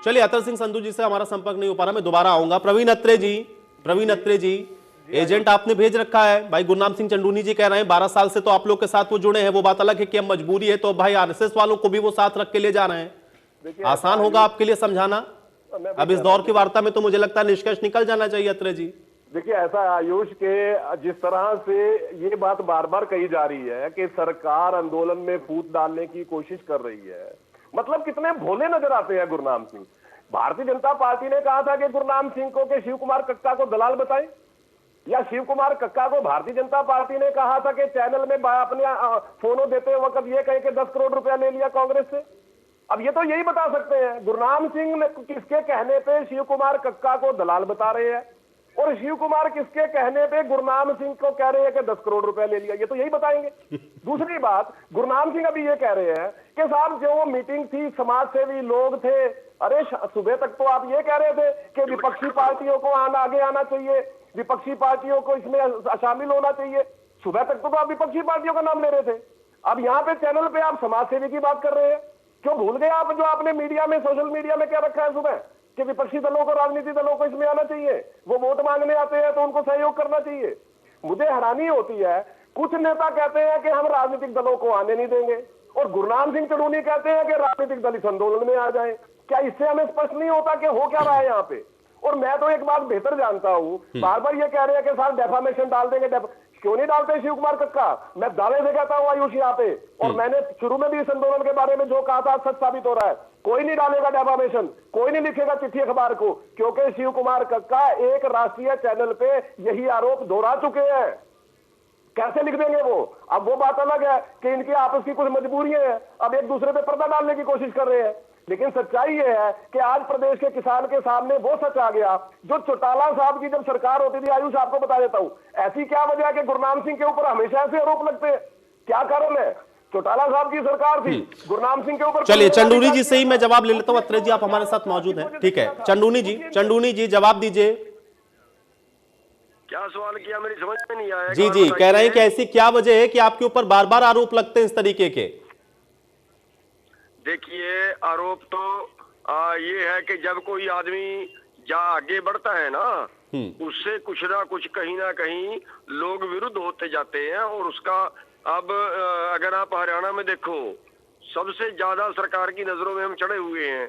चलिए, अतर सिंह संधू जी से हमारा संपर्क नहीं हो पा रहा, मैं दोबारा आऊंगा। प्रवीण अत्रे जी, एजेंट आपने भेज रखा है। भाई गुरनाम सिंह चंडूनी जी कह रहे हैं 12 साल से तो आप लोग के साथ वो जुड़े हैं, वो बात अलग है कि अब मजबूरी है तो भाई आरएसएस वालों को भी वो साथ रख के ले जा रहे हैं। आसान होगा आपके लिए समझाना? अब इस दौर की वार्ता में तो मुझे लगता है निष्कर्ष निकल जाना चाहिए अत्रे जी। देखिए ऐसा है आयुष के, जिस तरह से ये बात बार बार कही जा रही है कि सरकार आंदोलन में फूट डालने की कोशिश कर रही है, मतलब कितने भोले नजर आते हैं गुरनाम सिंह। भारतीय जनता पार्टी ने कहा था कि गुरनाम सिंह को कि शिव कुमार कक्का को दलाल बताएं, या शिव कुमार कक्का को भारतीय जनता पार्टी ने कहा था कि चैनल में अपने फोनों देते वक्त ये कहे कि 10 करोड़ रुपया ले लिया कांग्रेस से। अब ये तो यही बता सकते हैं गुरनाम सिंह ने किसके कहने पे शिव कुमार कक्का को दलाल बता रहे हैं, और शिव कुमार किसके कहने पे गुरनाम सिंह को कह रहे हैं कि 10 करोड़ रुपया ले लिया, ये तो यही बताएंगे। दूसरी बात, गुरनाम सिंह अभी ये कह रहे हैं कि साहब जो वो मीटिंग थी समाज सेवी लोग थे, अरे सुबह तक तो आप ये कह रहे थे कि विपक्षी पार्टियों को आगे आना चाहिए, विपक्षी पार्टियों को इसमें शामिल होना चाहिए। सुबह तक तो आप विपक्षी पार्टियों का नाम ले रहे थे, अब यहाँ पे चैनल पे आप समाज सेवी की बात कर रहे हैं। क्यों भूल गए आप जो आपने मीडिया में, सोशल मीडिया में क्या रखा है सुबह, कि विपक्षी दलों को, राजनीतिक दलों को इसमें आना चाहिए, वो वोट मांगने आते हैं तो उनको सहयोग करना चाहिए। मुझे हैरानी होती है, कुछ नेता कहते हैं कि हम राजनीतिक दलों को आने नहीं देंगे, और गुरनाम सिंह चंडूनी कहते हैं कि राजनीतिक दल इस आंदोलन में आ जाए। क्या इससे हमें स्पष्ट नहीं होता कि हो क्या रहा है यहाँ पे? और मैं तो एक बात बेहतर जानता हूँ, बार बार ये कह रहे हैं कि साहब डेफामेशन डाल देंगे, क्यों नहीं डालते शिव कुमार कक्का? मैं दावे से कहता हूँ आयुष यहाँ पे, और मैंने शुरू में भी इस आंदोलन के बारे में जो कहा था सच साबित हो रहा है। कोई नहीं डालेगा डेफामेशन, कोई नहीं लिखेगा चिट्ठी अखबार को, क्योंकि शिव कुमार कक्का एक राष्ट्रीय चैनल पे यही आरोप दोहरा चुके हैं। कैसे लिख देंगे वो? अब वो बात अलग है कि इनकी आपस की कुछ मजबूरियां हैं, अब एक दूसरे पे पर्दा डालने की कोशिश कर रहे हैं। लेकिन सच्चाई ये है कि आज प्रदेश के किसान के सामने वो सच आ गया जो चौटाला साहब की जब सरकार होती थी। आयुष आपको बता देता हूं, ऐसी क्या वजह है कि गुरनाम सिंह के ऊपर हमेशा ऐसे आरोप लगते हैं? क्या कारण है? चौटाला साहब की सरकार थी, गुरनाम सिंह के ऊपर। चलिए चंडूनी जी से ही मैं जवाब ले लेता हूं। अत्रे जी आप हमारे साथ मौजूद हैं, ठीक है। चंडूनी जी जवाब दीजिए। क्या सवाल किया, मेरी समझ में नहीं आया। जी कह रहे हैं कि ऐसी क्या वजह है कि आपके ऊपर बार बार आरोप लगते हैं इस तरीके के? देखिए आरोप तो ये है कि जब कोई आदमी आगे बढ़ता है ना, उससे कुछ ना कुछ कहीं ना कहीं लोग विरुद्ध होते जाते हैं, और उसका अब अगर आप हरियाणा में देखो, सबसे ज्यादा सरकार की नजरों में हम चढ़े हुए हैं,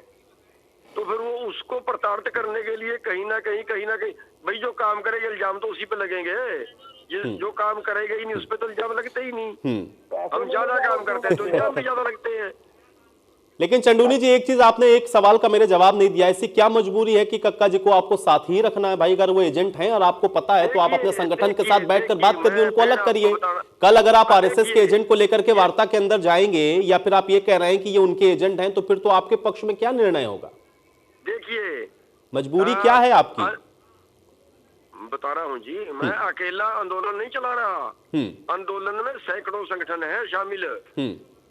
तो फिर वो उसको प्रताड़ित करने के लिए कहीं ना कहीं भाई जो काम करेगा इल्जाम तो उसी पे लगेंगे। ये जो काम करेगा ही नहीं उस पे तो इल्जाम लगते ही नहीं। हम ज्यादा काम करते हैं तो इल्जाम भी ज्यादा लगते हैं। लेकिन चंडूनी जी एक चीज आपने एक सवाल का मेरे जवाब नहीं दिया, ऐसी क्या मजबूरी है कि कक्का जी को आपको साथ ही रखना है? भाई अगर वो एजेंट हैं और आपको पता है तो आप अपने संगठन के साथ बैठकर बात करिए, उनको अलग करिए। कल अगर आप आरएसएस के एजेंट को लेकर के वार्ता के अंदर जाएंगे या फिर आप ये कह रहे हैं कि ये उनके एजेंट हैं, तो फिर तो आपके पक्ष में क्या निर्णय होगा? देखिए मजबूरी क्या है आपकी? बता रहा हूँ जी, मैं अकेला आंदोलन नहीं चला रहा। आंदोलन में सैकड़ों संगठन है शामिल,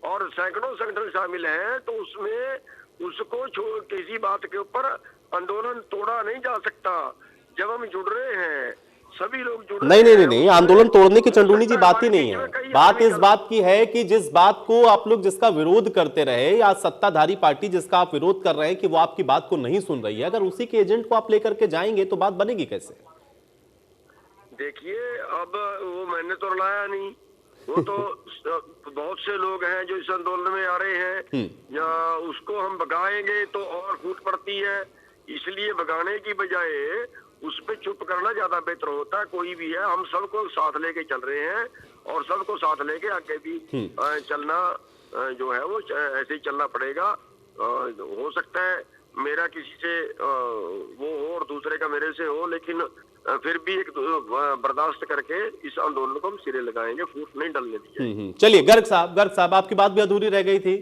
और सैकड़ों संगठन शामिल हैं, तो उसमें उसको किसी बात के ऊपर आंदोलन तोड़ा नहीं जा सकता। जब हम जुड़ रहे हैं, सभी लोग जुड़ रहे हैं। नहीं, आंदोलन तोड़ने की चंडूनी जी बात ही नहीं है। बात इस बात की है कि जिस बात को आप लोग जिसका विरोध करते रहे, या सत्ताधारी पार्टी जिसका आप विरोध कर रहे हैं कि वो आपकी बात को नहीं सुन रही है, अगर उसी के एजेंट को आप लेकर के जाएंगे तो बात बनेगी कैसे? देखिए अब वो मैंने तो लाया नहीं, वो तो बहुत से लोग हैं जो इस आंदोलन में आ रहे हैं, या उसको हम भगाएंगे तो और फूट पड़ती है, इसलिए भगाने की बजाय उस पे चुप करना ज्यादा बेहतर होता है। कोई भी है, हम सबको साथ लेके चल रहे हैं, और सबको साथ लेके आगे भी चलना जो है वो ऐसे ही चलना पड़ेगा। हो सकता है मेरा किसी से वो हो और दूसरे का मेरे से हो, लेकिन फिर भी एक बर्दाश्त करके इस आंदोलन को हम सिरे लगाएंगे, फूट नहीं डलने दीजिए। चलिए गर्ग साहब आपकी बात भी अधूरी रह गई थी।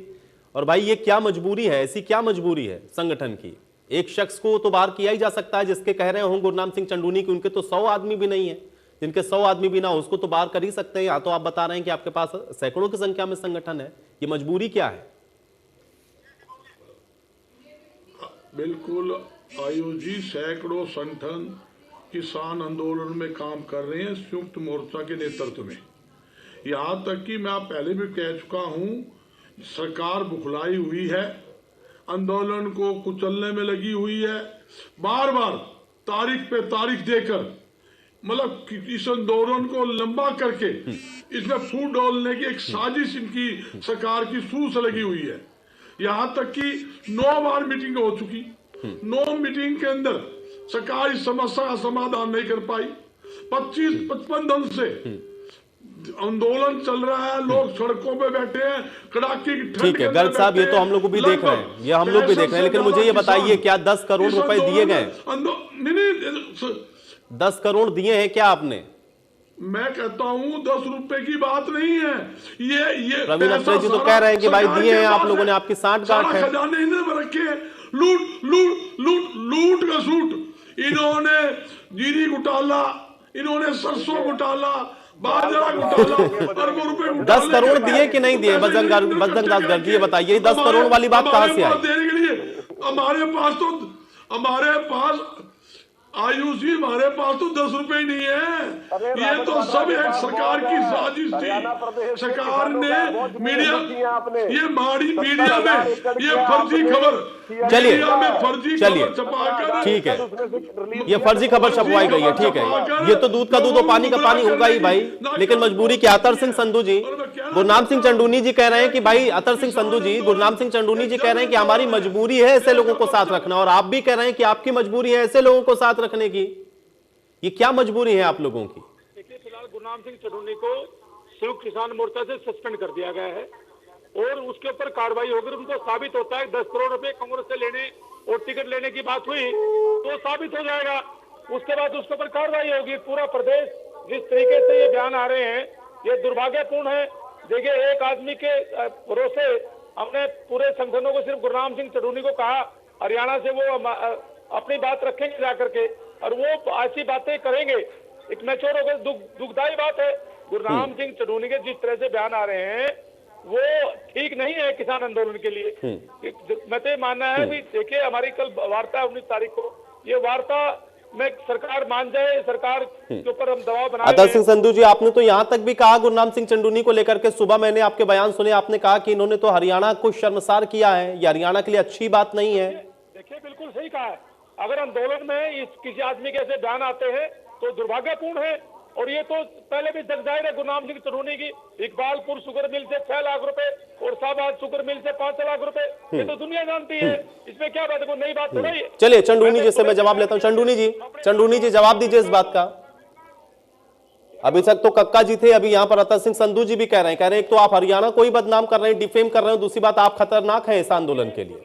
और भाई ये क्या मजबूरी है, ऐसी क्या मजबूरी है संगठन की? एक शख्स को तो बाहर किया ही जा सकता है, जिसके कह रहे हो गुरनाम सिंह चंडूनी की उनके तो 100 आदमी भी नहीं है, जिनके 100 आदमी भी ना हो उसको तो बाहर कर ही सकते हैं। या तो आप बता रहे हैं कि आपके पास सैकड़ों की संख्या में संगठन है, ये मजबूरी क्या है? बिल्कुल आयोजी सैकड़ों संगठन किसान आंदोलन में काम कर रहे हैं संयुक्त मोर्चा के नेतृत्व में। यहाँ तक कि मैं पहले भी कह चुका हूँ, सरकार बुखलाई हुई है, आंदोलन को कुचलने में लगी हुई है, बार बार तारीख पे तारीख देकर, मतलब इस आंदोलन को लंबा करके इसमें फूट डालने की एक साजिश इनकी सरकार की शुरू से लगी हुई है। यहाँ तक कि 9 बार मीटिंग हो चुकी, 9 मीटिंग के अंदर सरकार इस समस्या का समाधान नहीं कर पाई। 25-55 दिन से आंदोलन चल रहा है, लोग सड़कों पे बैठे हैं, कड़ाके की ठंड ठीक है गर्ग साहब, ये तो हम लोग भी देख रहे हैं, ये हम लोग भी देख रहे हैं, लेकिन मुझे ये बताइए क्या 10 करोड़ रुपए दिए गए? नहीं 10 करोड़ दिए हैं क्या आपने? मैं कहता हूं 10 रुपए की बात नहीं है, ये प्रवीण अत्रे जी तो कह रहे हैं कि भाई दिए हैं आप लोगों ने, आपकी सांठगांठ है। खजाने इन्होंने रखे, लूट का सूट, इन्होंने जीरी घोटाला, इन्होंने सरसों घोटाला, बाजरा घोटाला, अरबों रुपए 10 करोड़ दिए कि नहीं दिए? बजरंग दास गर्ग जी ये बताइए, 10 करोड़ वाली बात कहां से आई? देने के लिए हमारे पास आयुष जी, हमारे पास तो 10 रुपए ही नहीं है। ये तो सब एक सरकार की साजिश थी। सरकार ने मीडिया, ये माड़ी मीडिया में ये फर्जी खबर, चलिए छपाकर, ठीक है, ये फर्जी खबर छपवाई गई है, ठीक है, ये तो दूध का दूध और पानी का पानी होगा ही भाई, लेकिन मजबूरी क्या? अतर सिंह संधू जी, गुरनाम सिंह चंडूनी जी कह रहे हैं कि भाई, अतर सिंह संधू जी, गुरनाम सिंह चंडूनी जी कह रहे हैं कि हमारी मजबूरी है ऐसे लोगों को साथ रखना, और आप भी कह रहे हैं कि आपकी मजबूरी है ऐसे लोगों को साथ रखने की। ये क्या मजबूरी है आप लोगों की? देखिए, फिलहाल गुरनाम सिंह चंडूनी को संयुक्त किसान मोर्चा से सस्पेंड कर दिया गया है और उसके ऊपर कार्रवाई होगी। उनको साबित होता है 10 करोड़ रुपए कांग्रेस से लेने और टिकट लेने की बात हुई तो साबित हो जाएगा, उसके बाद उसके ऊपर कार्रवाई होगी। पूरा प्रदेश जिस तरीके से ये बयान आ रहे हैं, ये दुर्भाग्यपूर्ण है। देखिए, एक आदमी के भरोसे हमने पूरे संगठनों को, सिर्फ गुरनाम सिंह चंडूनी को कहा हरियाणा से वो अपनी बात रखेंगे जाकर के, और वो ऐसी बातें करेंगे, एक मैच्योर होकर दुखदायी बात है। गुरनाम सिंह चंडूनी के जिस तरह से बयान आ रहे हैं वो ठीक नहीं है किसान आंदोलन के लिए। मैं तो मानना है भी, देखिए हमारी कल वार्ता है 19 तारीख को, ये वार्ता में सरकार मान जाए, सरकार के ऊपर हम दबाव बनाए। अतर सिंह संधू जी, आपने तो यहां तक भी कहा गुरनाम सिंह चंडूनी को लेकर के, सुबह मैंने आपके बयान सुने, आपने कहा कि इन्होंने तो हरियाणा को शर्मसार किया है, ये हरियाणा के लिए अच्छी बात नहीं है। देखिए, बिल्कुल सही कहा है। अगर आंदोलन में किसी आदमी के ऐसे बयान आते हैं तो दुर्भाग्यपूर्ण है, और ये तो पहले भी जग जाहिर है। गुरनाम सिंह चंडूनी की इकबालपुर शुगर मिल से 6 लाख रुपए और शाहबाद शुगर मिल से 5 लाख रुपए, ये तो दुनिया जानती है, इसमें क्या बात है, कोई नई बात थोड़ी है। चलिए चंडूनी जी से मैं जवाब लेता हूं। चंडूनी जी जवाब दीजिए इस बात का। अभी तक तो कक्का जी थे, अभी यहां पर अतर सिंह संधू जी भी कह रहे हैं एक तो आप हरियाणा को ही बदनाम कर रहे हैं, डिफेम कर रहे हैं, दूसरी बात आप खतरनाक है इस आंदोलन के लिए।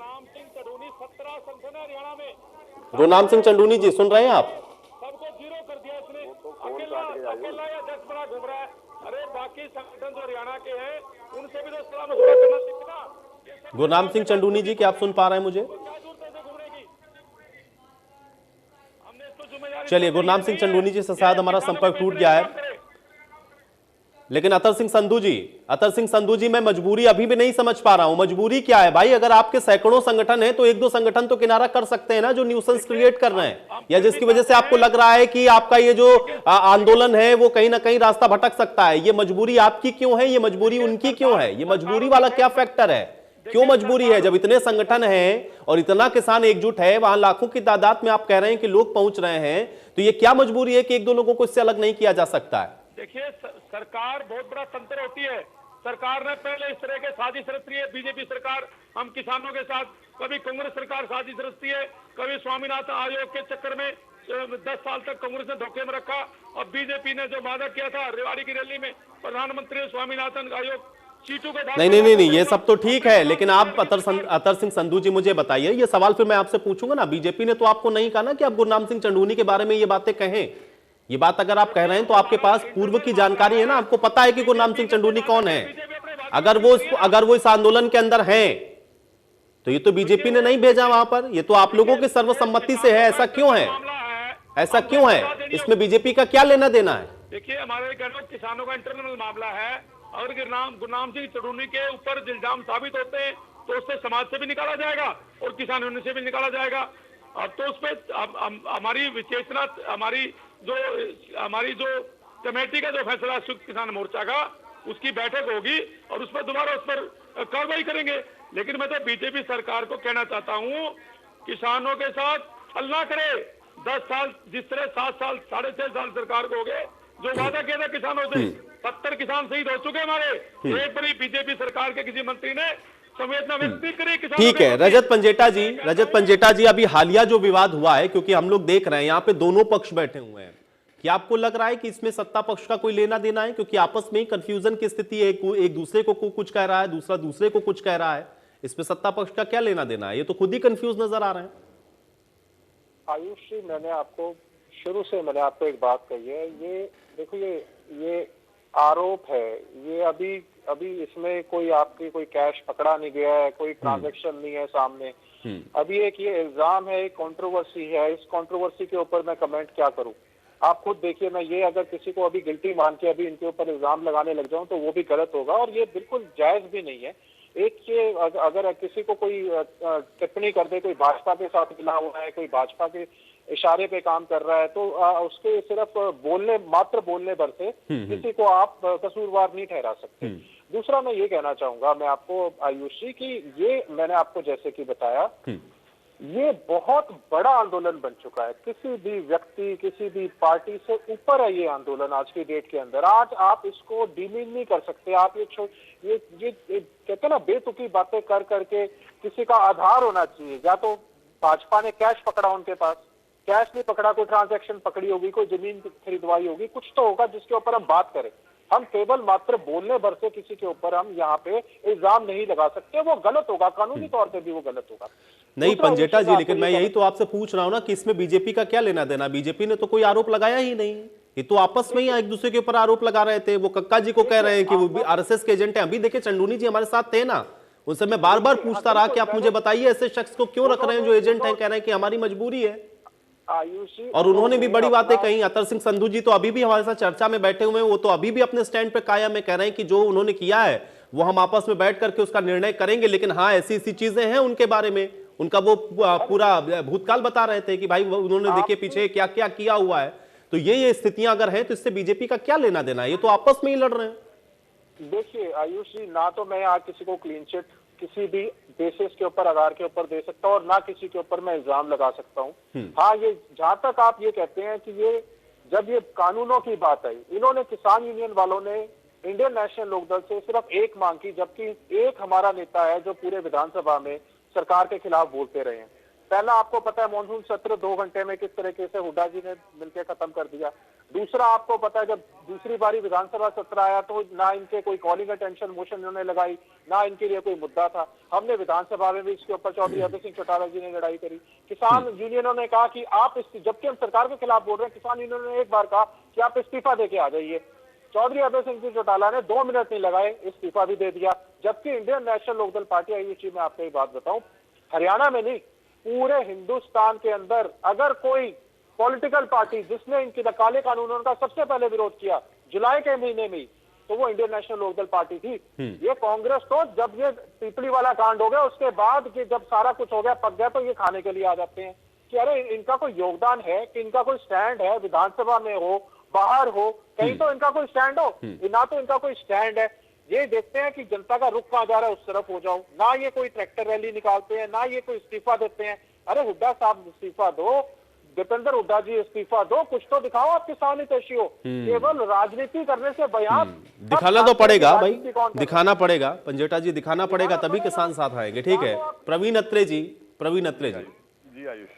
गुरनाम सिंह चंडूनी जी सुन रहे हैं आप? सबको जीरो कर दिया इसने, अकेला या 10 बड़ा घूम रहा है। अरे बाकी संगठन जो हरियाणा के हैं उनसे भी तो सलाह मशवरा करना सीखना। गुरनाम सिंह चंडूनी जी, क्या आप सुन पा रहे हैं मुझे? चलिए, गुरनाम सिंह चंडूनी जी से शायद हमारा संपर्क टूट गया है, लेकिन अतर सिंह संधू जी मैं मजबूरी अभी भी नहीं समझ पा रहा हूं। मजबूरी क्या है भाई? अगर आपके सैकड़ों संगठन हैं तो 1-2 संगठन तो किनारा कर सकते हैं ना, जो न्यूसेंस क्रिएट कर रहे हैं, या जिसकी वजह से आपको लग रहा है कि आपका ये जो आंदोलन है वो कहीं ना कहीं रास्ता भटक सकता है। ये मजबूरी आपकी क्यों है? ये मजबूरी उनकी क्यों है? ये मजबूरी वाला क्या फैक्टर है? क्यों मजबूरी है? जब इतने संगठन हैं और इतना किसान एकजुट है, वहां लाखों की तादाद में आप कह रहे हैं कि लोग पहुंच रहे हैं, तो ये क्या मजबूरी है कि 1-2 लोगों को इससे अलग नहीं किया जा सकता है? देखिए, सरकार बहुत बड़ा तंत्र होती है। सरकार ने पहले इस तरह के साजिश रचती है, बीजेपी सरकार हम किसानों के साथ, कभी कांग्रेस सरकार साजिश रचती है, कभी स्वामीनाथन आयोग के चक्कर में 10 साल तक कांग्रेस ने धोखे में रखा, और बीजेपी ने जो वादा किया था रेवाड़ी की रैली में, प्रधानमंत्री स्वामीनाथन आयोग सीटों के नहीं, ये सब तो ठीक है, लेकिन आप अतर सिंह संधू जी मुझे बताइए, ये सवाल फिर मैं आपसे पूछूंगा ना, बीजेपी ने तो आपको नहीं कहा ना कि आप गुरनाम सिंह चंडूनी के बारे में ये बातें कहें। ये बात अगर आप कह रहे हैं तो आपके पास पूर्व की जानकारी है ना, आपको पता है कि गुरनाम सिंह चंडूनी कौन है। अगर वो इस आंदोलन के अंदर हैं तो ये तो बीजेपी ने नहीं भेजा वहां पर, ये तो आप लोगों की सर्वसम्मति से है। ऐसा क्यों है? ऐसा क्यों है? इसमें बीजेपी का क्या लेना देना है? देखिए, हमारे किसानों का इंटरनल मामला है। अगर गुरनाम सिंह चंडूनी के ऊपर इल्जाम साबित होते हैं तो उससे समाज से भी निकाला जाएगा और किसान यूनियन से भी निकाला जाएगा। अब तो उस पर हमारी विचेतना, हमारी जो कमेटी का जो फैसला संयुक्त किसान मोर्चा का, उसकी बैठक होगी और उस पर दोबारा उस पर कार्रवाई करेंगे। लेकिन मैं तो बीजेपी सरकार को कहना चाहता हूं, किसानों के साथ छल ना करे। 10 साल जिस तरह 7 साल 6.5 साल सरकार को हो गए, जो वादा किया था किसानों से, 70 किसान शहीद हो चुके हमारे। एक बड़ी बीजेपी सरकार के किसी मंत्री ने संवेदना व्यक्त भी करें किसानों ठीक के है प्रति। रजत पंजेटा जी, अभी हालिया जो विवाद हुआ है, क्योंकि हम लोग देख रहे हैं यहाँ पे दोनों पक्ष बैठे हुए हैं, क्या आपको लग रहा है कि इसमें सत्ता पक्ष का कोई लेना देना है? क्योंकि आपस में ही कंफ्यूजन की स्थिति है, एक दूसरे को कुछ कह रहा है, दूसरा दूसरे को कुछ कह रहा है, इसमें सत्ता पक्ष का क्या लेना देना है? ये तो खुद ही कंफ्यूज नजर आ रहे हैं। आयुष जी, मैंने आपको शुरू से मैंने आपको एक बात कही है, ये देखो ये आरोप है, ये अभी इसमें कोई आपकी कोई कैश पकड़ा नहीं गया है, कोई ट्रांजैक्शन नहीं है सामने। अभी एक ये इल्जाम है, एक कंट्रोवर्सी है, इस कंट्रोवर्सी के ऊपर मैं कमेंट क्या करूं? आप खुद देखिए, मैं ये अगर किसी को अभी गिल्टी मान के अभी इनके ऊपर इल्जाम लगाने लग जाऊं तो वो भी गलत होगा और ये बिल्कुल जायज भी नहीं है। एक ये अगर किसी को कोई टिप्पणी कर दे, कोई भाजपा के साथ मिला हुआ है, कोई भाजपा के इशारे पे काम कर रहा है, तो उसके सिर्फ मात्र बोलने भर से किसी को आप कसूरवार नहीं ठहरा सकते। दूसरा मैं ये कहना चाहूंगा मैं आपको आयुष जी की ये मैंने आपको जैसे कि बताया, ये बहुत बड़ा आंदोलन बन चुका है, किसी भी व्यक्ति किसी भी पार्टी से ऊपर है ये आंदोलन आज की डेट के अंदर। आज आप इसको डिमीन नहीं कर सकते, आप ये कहते हैं ना बेतुकी बातें कर करके किसी का आधार होना चाहिए। या तो भाजपा ने कैश पकड़ा, उनके पास कैश नहीं पकड़ा, कोई ट्रांजैक्शन पकड़ी होगी, कोई जमीन खरीदवाई होगी, कुछ तो होगा जिसके ऊपर हम बात करें। हम केवल मात्र बोलने भर से किसी के ऊपर हम यहाँ पे इल्जाम नहीं लगा सकते, वो गलत होगा, कानूनी तौर पे भी वो गलत होगा। नहीं पंजेटा जी, लेकिन मैं यही तो आपसे पूछ रहा हूं ना कि इसमें बीजेपी का क्या लेना देना? बीजेपी ने तो कोई आरोप लगाया ही नहीं, ये तो आपस में ही एक दूसरे के ऊपर आरोप लगा रहे थे। वो कक्का जी को कह रहे हैं कि वो भी आरएसएस के एजेंट हैं। अभी देखिए चंदूनी जी हमारे साथ थे ना, उनसे मैं बार बार पूछता रहा कि आप मुझे बताइए ऐसे शख्स को क्यों रख रहे हैं जो एजेंट है, कह रहे हैं कि हमारी मजबूरी है। और उन्होंने भी बड़ी बातें कही। अतर सिंह संधू जी तो अभी भी हमारे साथ चर्चा में बैठे हुए हैं, वो तो अभी भी अपने स्टैंड पे कायम है, कह रहे हैं कि जो उन्होंने किया है वो हम आपस में बैठ करके उसका निर्णय करेंगे, लेकिन हाँ ऐसी ऐसी चीजें हैं उनके बारे में, उनका वो पूरा भूतकाल बता रहे थे कि भाई उन्होंने देखिए पीछे क्या क्या किया हुआ है। तो ये स्थितियां अगर हैं तो इससे बीजेपी का क्या लेना देना है? ये तो आपस में ही लड़ रहे हैं। देखिए आयुष जी, ना तो मैं आज किसी को क्लीन चिट किसी भी बेसिस के ऊपर आधार के ऊपर दे सकता हूं और ना किसी के ऊपर मैं इल्जाम लगा सकता हूं। हाँ, ये जहां तक आप ये कहते हैं कि ये जब ये कानूनों की बात आई, इन्होंने किसान यूनियन वालों ने इंडियन नेशनल लोकदल से सिर्फ एक मांग की, जबकि एक हमारा नेता है जो पूरे विधानसभा में सरकार के खिलाफ बोलते रहे हैं। पहला आपको पता है मॉनसून सत्र 2 घंटे में किस तरीके से हुड्डा जी ने मिलकर खत्म कर दिया। दूसरा आपको पता है जब दूसरी बारी विधानसभा सत्र आया तो ना इनके कोई कॉलिंग अटेंशन मोशन इन्होंने लगाई, ना इनके लिए कोई मुद्दा था। हमने विधानसभा में भी इसके ऊपर चौधरी अभय सिंह चौटाला जी ने लड़ाई करी। किसान यूनियनों ने कहा कि आप जबकि हम सरकार के खिलाफ बोल रहे हैं, किसान यूनियनों ने एक बार कहा कि आप इस्तीफा देके आ जाइए। चौधरी अभय सिंह जी चौटाला ने 2 मिनट नहीं लगाए, इस्तीफा भी दे दिया। जबकि इंडियन नेशनल लोकदल पार्टी आयुषी में आपको एक बात बताऊं, हरियाणा में नहीं पूरे हिंदुस्तान के अंदर अगर कोई पॉलिटिकल पार्टी जिसने इनके काले कानूनों का सबसे पहले विरोध किया जुलाई के महीने में, तो वो इंडियन नेशनल लोकदल पार्टी थी। ये कांग्रेस तो जब ये पिपली वाला कांड हो गया उसके बाद कि जब सारा कुछ हो गया पक गया, तो ये खाने के लिए आ जाते हैं कि अरे इनका कोई योगदान है, कि इनका कोई स्टैंड है, विधानसभा में हो बाहर हो कहीं तो इनका कोई स्टैंड हो। ना तो इनका कोई स्टैंड है, ये देखते हैं कि जनता का रुख कहां जा रहा है उस तरफ हो जाओ। ना ये कोई ट्रैक्टर रैली निकालते हैं, ना ये कोई इस्तीफा देते हैं। अरे हुड्डा साहब इस्तीफा दो, दीपेंद्र हुड्डा जी इस्तीफा दो, कुछ तो दिखाओ आप किसान हितैषी हो। केवल राजनीति करने से बयान दिखाना तो पड़ेगा भाई, दिखाना पड़ेगा पंजेटा जी, दिखाना पड़ेगा तभी किसान साथ आएंगे। ठीक है, प्रवीण अत्रे जी जी आयुष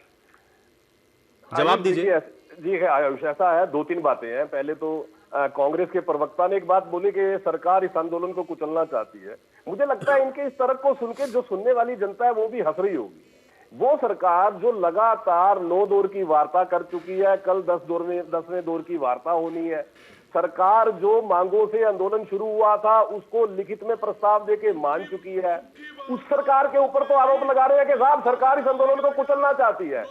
जवाब दीजिए। जी है आयुष, ऐसा है 2-3 बातें हैं। पहले तो कांग्रेस के प्रवक्ता ने एक बात बोली कि सरकार इस आंदोलन को कुचलना चाहती है। मुझे लगता है इनके इस तर्क को सुनकर जो सुनने वाली जनता है वो भी हंस रही होगी। वो सरकार जो लगातार 9 दौर की वार्ता कर चुकी है, कल 10वें दौर की वार्ता होनी है। सरकार जो मांगों से आंदोलन शुरू हुआ था उसको लिखित में प्रस्ताव देके मान चुकी है। उस सरकार के ऊपर तो आरोप लगा रहे हैं कि साहब सरकार इस आंदोलन को कुचलना चाहती है।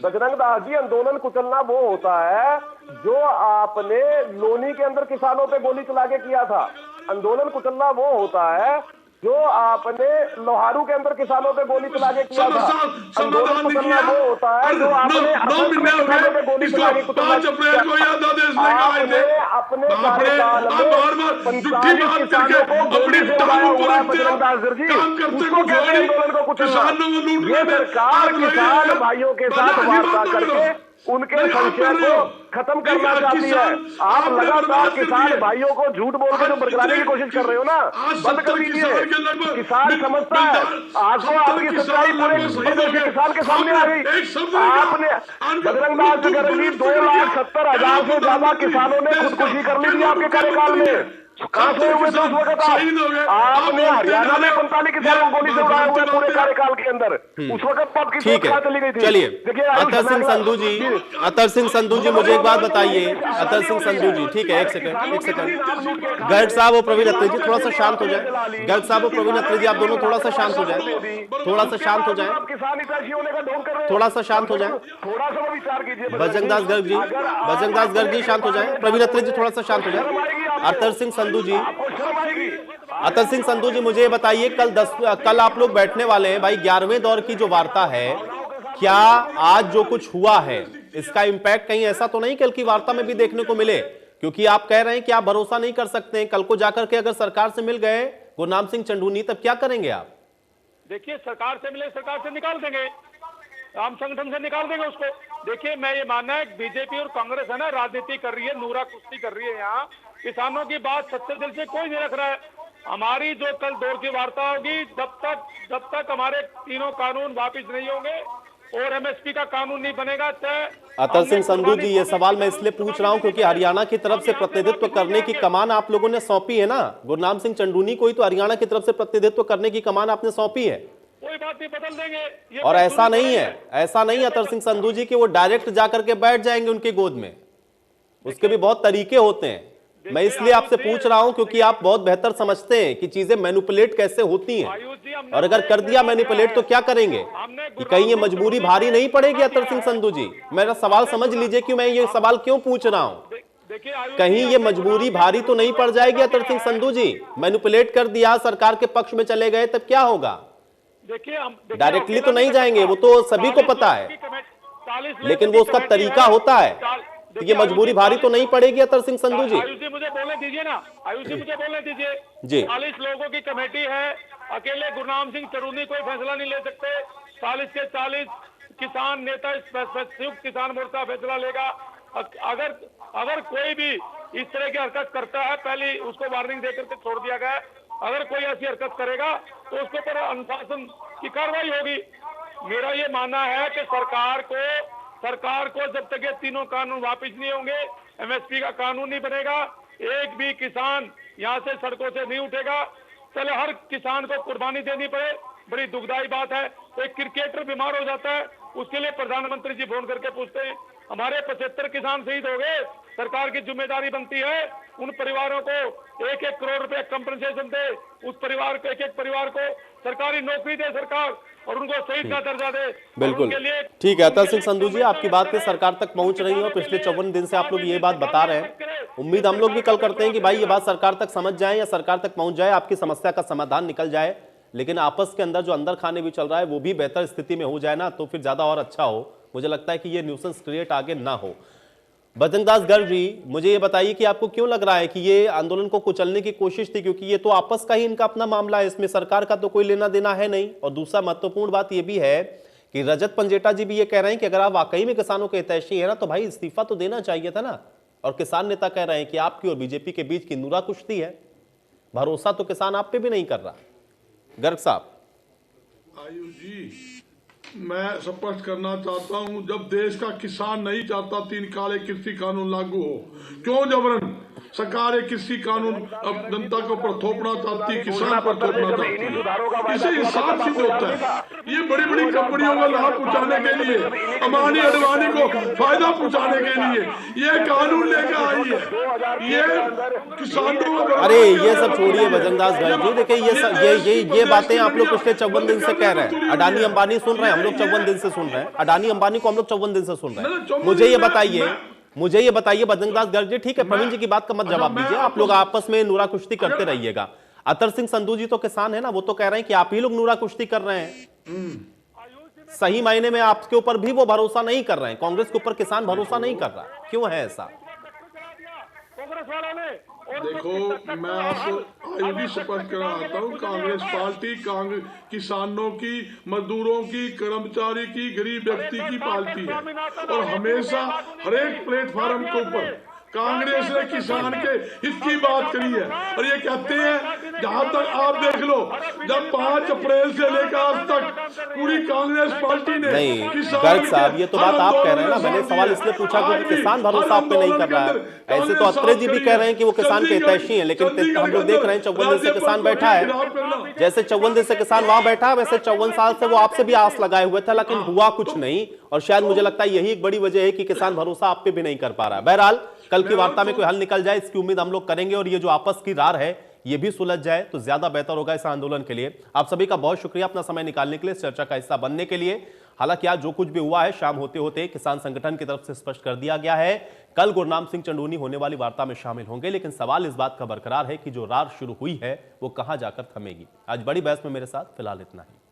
बजरंग दास जी, आंदोलन कुचलना वो होता है जो आपने लोनी के अंदर किसानों पे गोली चला के किया था। आंदोलन कुचलना वो होता है जो आपने लोहारू के अंदर किसानों पे गोली चला के किया था। आंदोलन कुचलना वो होता है जो आपने किसानों पे गोली चला के आपने अपने कार्यकाल में 45 किसानों को गोली से उड़ाया हुआ है बजरंग दास जी, उसको कहते हैं आंदोलन को कुचलना। ये सरकार किसान भाइयों के साथ वार्ता करके उनके संशय को खत्म करना चाहती है। आप लगातार किसान भाइयों को झूठ बोल के जो बरगलाने की कोशिश कर रहे हो ना, बंद कर दीजिए। किसान समझता है, आज तो आपकी सच्चाई पूरे प्रदेश के किसान के सामने आ गई। आपने बजरंग दास जी 2,70,000 से ज्यादा किसानों ने खुदकुशी कर ली थी आपके कार्यकाल में। कहां से हुए थे उस वक्त आपने हरियाणा में 45 किसानों को गोली से उड़ाया हुआ पूरे कार्यकाल के अंदर। उस वक्त आपकी ठीक है, चली गई थी। चलिए देखिए अतर सिंह संधू जी, अतर सिंह संधू जी मुझे एक बात बताइए, अतर सिंह संधू जी, ठीक है, एक सेकंड। गर्ग साहब और प्रवीण अत्री जी थोड़ा सा शांत हो जाए। गर्ग साहब और प्रवीण अत्री जी आप दोनों थोड़ा सा शांत हो जाए, थोड़ा सा शांत हो जाए, थोड़ा सा शांत हो जाए। थोड़ा सा विचार कीजिए। बजरंग दास गर्ग जी, बजरंग दास गर्ग जी शांत हो जाए। प्रवीण अत्री जी थोड़ा सा शांत हो जाए। अतर सिंह संधू जी, अतर सिंह संधू जी मुझे बताइए, कल आप लोग बैठने वाले हैं भाई 11वें दौर की जो वार्ता है, क्या आज जो कुछ हुआ है इसका इंपैक्ट कहीं ऐसा तो नहीं कल की वार्ता में भी देखने को मिले? क्योंकि आप कह रहे हैं कि आप भरोसा नहीं कर सकते हैं। कल को जाकर के अगर सरकार से मिल गए गुरनाम सिंह चंडूनी, तब क्या करेंगे आप? देखिए, सरकार से मिले, सरकार से निकाल देंगे, आम संगठन से निकाल देंगे उसको। देखिए, मैं ये मानना है बीजेपी और कांग्रेस है ना, राजनीति कर रही है, नूरा कुश्ती कर रही है। यहाँ किसानों की बात सच्चे दिल से कोई नहीं रख रहा है। हमारी जो कल दौर की वार्ता होगी, जब तक हमारे तीनों कानून वापिस नहीं होंगे और एमएसपी का कानून नहीं बनेगा। अतर सिंह संधू जी, ये सवाल मैं इसलिए पूछ रहा हूं क्योंकि हरियाणा की तरफ से प्रतिनिधित्व करने की कमान आप लोगों ने सौंपी है ना। गुरनाम सिंह चंडूनी को ही तो हरियाणा की तरफ से प्रतिनिधित्व करने की कमान आपने सौंपी है। कोई बात नहीं, बदल देंगे। और ऐसा नहीं है, ऐसा नहीं अतर सिंह संधू जी कि वो डायरेक्ट जाकर के बैठ जाएंगे उनकी गोद में। उसके भी बहुत तरीके होते हैं। मैं इसलिए आपसे पूछ रहा हूं क्योंकि आप बहुत बेहतर समझते हैं कि चीजें मैनिपुलेट कैसे होती हैं, और अगर कर दिया मैनिपुलेट तो क्या करेंगे? कि कहीं ये मजबूरी भारी नहीं पड़ेगी? अतर सिंह संधू जी, मेरा सवाल समझ लीजिए कि मैं ये सवाल क्यों पूछ रहा हूं। कहीं ये मजबूरी भारी तो नहीं पड़ जाएगी अतर सिंह संधू जी? मैनिपुलेट कर दिया, सरकार के पक्ष में चले गए, तब क्या होगा? डायरेक्टली तो नहीं जाएंगे, वो तो सभी को पता है, लेकिन वो उसका तरीका होता है। तो ये मजबूरी भारी तो नहीं पड़ेगी अतर सिंह संधू जी? आयुष जी मुझे बोलने दीजिए ना, आयुष जी मुझे बोलने दीजिए जी। 40 लोगों की कमेटी है, अकेले गुरनाम सिंह चंडूनी कोई फैसला नहीं ले सकते। 40 के 40 किसान नेता संयुक्त किसान मोर्चा फैसला लेगा। अगर कोई भी इस तरह की हरकत करता है, पहले उसको वार्निंग देकर के छोड़ दिया गया। अगर कोई ऐसी हरकत करेगा तो उसके ऊपर अनुशासन की कार्रवाई होगी। मेरा ये मानना है कि सरकार को जब तक ये तीनों कानून वापिस नहीं होंगे, एमएसपी का कानून नहीं बनेगा, एक भी किसान यहाँ से सड़कों से नहीं उठेगा। चले हर किसान को कुर्बानी देनी पड़े, बड़ी दुखदाई बात है। एक क्रिकेटर बीमार हो जाता है, उसके लिए प्रधानमंत्री जी फोन करके पूछते हैं हमारे 75 किसान शहीद हो गए, सरकार की जिम्मेदारी बनती है उन परिवारों को 1-1 करोड़ रुपए कंपनसेशन दे, उस परिवार को, एक परिवार को सरकारी नौकरी दे सरकार, और उनको शहीद का दर्जा दे। बिल्कुल ठीक है अतर सिंह संधू जी, आपकी बातें सरकार तक पहुंच रही है और पिछले 54 दिन से आप लोग ये बात बता रहे हैं। उम्मीद हम लोग भी कल करते हैं कि भाई ये बात सरकार तक समझ जाए या सरकार तक पहुंच जाए, आपकी समस्या का समाधान निकल जाए। लेकिन आपस के अंदर जो अंदर खाने भी चल रहा है वो भी बेहतर स्थिति में हो जाए ना, तो फिर ज्यादा और अच्छा हो। मुझे लगता है कि ये न्यूसेंस क्रिएट आगे ना हो। बजरंग दास गर्ग जी, मुझे ये बताइए कि आपको क्यों लग रहा है कि ये आंदोलन को कुचलने की कोशिश थी? क्योंकि ये तो आपस का ही इनका अपना मामला है, इसमें सरकार का तो कोई लेना देना है नहीं। और दूसरा महत्वपूर्ण बात ये भी है कि रजत पंजेटा जी भी ये कह रहे हैं कि अगर आप वाकई में किसानों के हितैषी है ना, तो भाई इस्तीफा तो देना चाहिए था ना। और किसान नेता कह रहे हैं कि आपकी और बीजेपी के बीच की नूरा कुश्ती है, भरोसा तो किसान आप पे भी नहीं कर रहा। गर्ग साहब। आयुष जी, मैं स्पष्ट करना चाहता हूं, जब देश का किसान नहीं चाहता 3 काले कृषि कानून लागू हो, क्यों जबरन सरकार कृषि कानून अब जनता के ऊपर थोपना चाहती है, किसान पर थोपना चाहती है? इसे इंसाफ सिद्ध होता है। ये बड़ी बड़ी कंपनियों को लाभ पहुंचाने के लिए, अंबानी अडवाणी को फायदा पहुंचाने के लिए ये कानून लेकर आई है। ये किसानों को, अरे ये सब छोड़िए बजरंग दास गर्ग जी, देखिए ये बातें आप लोग पिछले 54 दिन से कह रहे हैं। अडानी अंबानी सुन रहे हैं, हम लोग 54 दिन से सुन रहे हैं। अडानी अंबानी को हम लोग 54 दिन से सुन रहे हैं। मुझे ये बताइए बजरंग दास गर्ग जी, ठीक है प्रवीण जी की बात का मत जवाब दीजिए, आप लोग आपस में नूरा कुश्ती करते रहिएगा। अतर सिंह संधू जी तो किसान है ना, वो तो कह रहे हैं कि आप ही लोग नूरा कुश्ती कर रहे हैं। सही मायने में आपके ऊपर भी वो भरोसा नहीं कर रहे हैं, कांग्रेस के ऊपर किसान भरोसा नहीं कर रहा। क्यों है ऐसा? कांग्रेस वालों ने देखो, मैं आपको आईडी स्पष्ट कराता हूँ, कांग्रेस पार्टी किसानों की, मजदूरों की, कर्मचारी की, गरीब व्यक्ति की पार्टी है और हमेशा हर एक प्लेटफॉर्म के ऊपर कांग्रेस ने किसान के हित की बात करी है। और ये कहते हैं, जहां तक आप देख लो, जब 5 अप्रैल से लेकर आज तक पूरी कांग्रेस पार्टी ने नहीं गर्ग साहब, ये तो बात आप कह रहे हैं ना, मैंने सवाल इसलिए पूछा क्योंकि किसान भरोसा आप पे नहीं कर रहा है। ऐसे तो अत्रे जी भी कह रहे हैं कि वो किसान के हितैषी हैं, लेकिन हम लोग देख रहे हैं 54 दिन से किसान बैठा है। जैसे 54 दिन से किसान वहां बैठा है, वैसे 54 साल से वो आपसे भी आस लगाए हुए थे, लेकिन हुआ कुछ नहीं। और शायद मुझे लगता है यही एक बड़ी वजह है कि किसान भरोसा आप पे भी नहीं कर पा रहा है। बहरहाल कल की वार्ता में कोई हल निकल जाए, इसकी उम्मीद हम लोग करेंगे, और ये जो आपस की रार है ये भी सुलझ जाए तो ज्यादा बेहतर होगा इस आंदोलन के लिए। आप सभी का बहुत शुक्रिया अपना समय निकालने के लिए, इस चर्चा का हिस्सा बनने के लिए। हालांकि आज जो कुछ भी हुआ है, शाम होते होते किसान संगठन की तरफ से स्पष्ट कर दिया गया है, कल गुरनाम सिंह चंडूनी होने वाली वार्ता में शामिल होंगे, लेकिन सवाल इस बात का बरकरार है कि जो रार शुरू हुई है वो कहां जाकर थमेगी। आज बड़ी बहस में मेरे साथ फिलहाल इतना ही।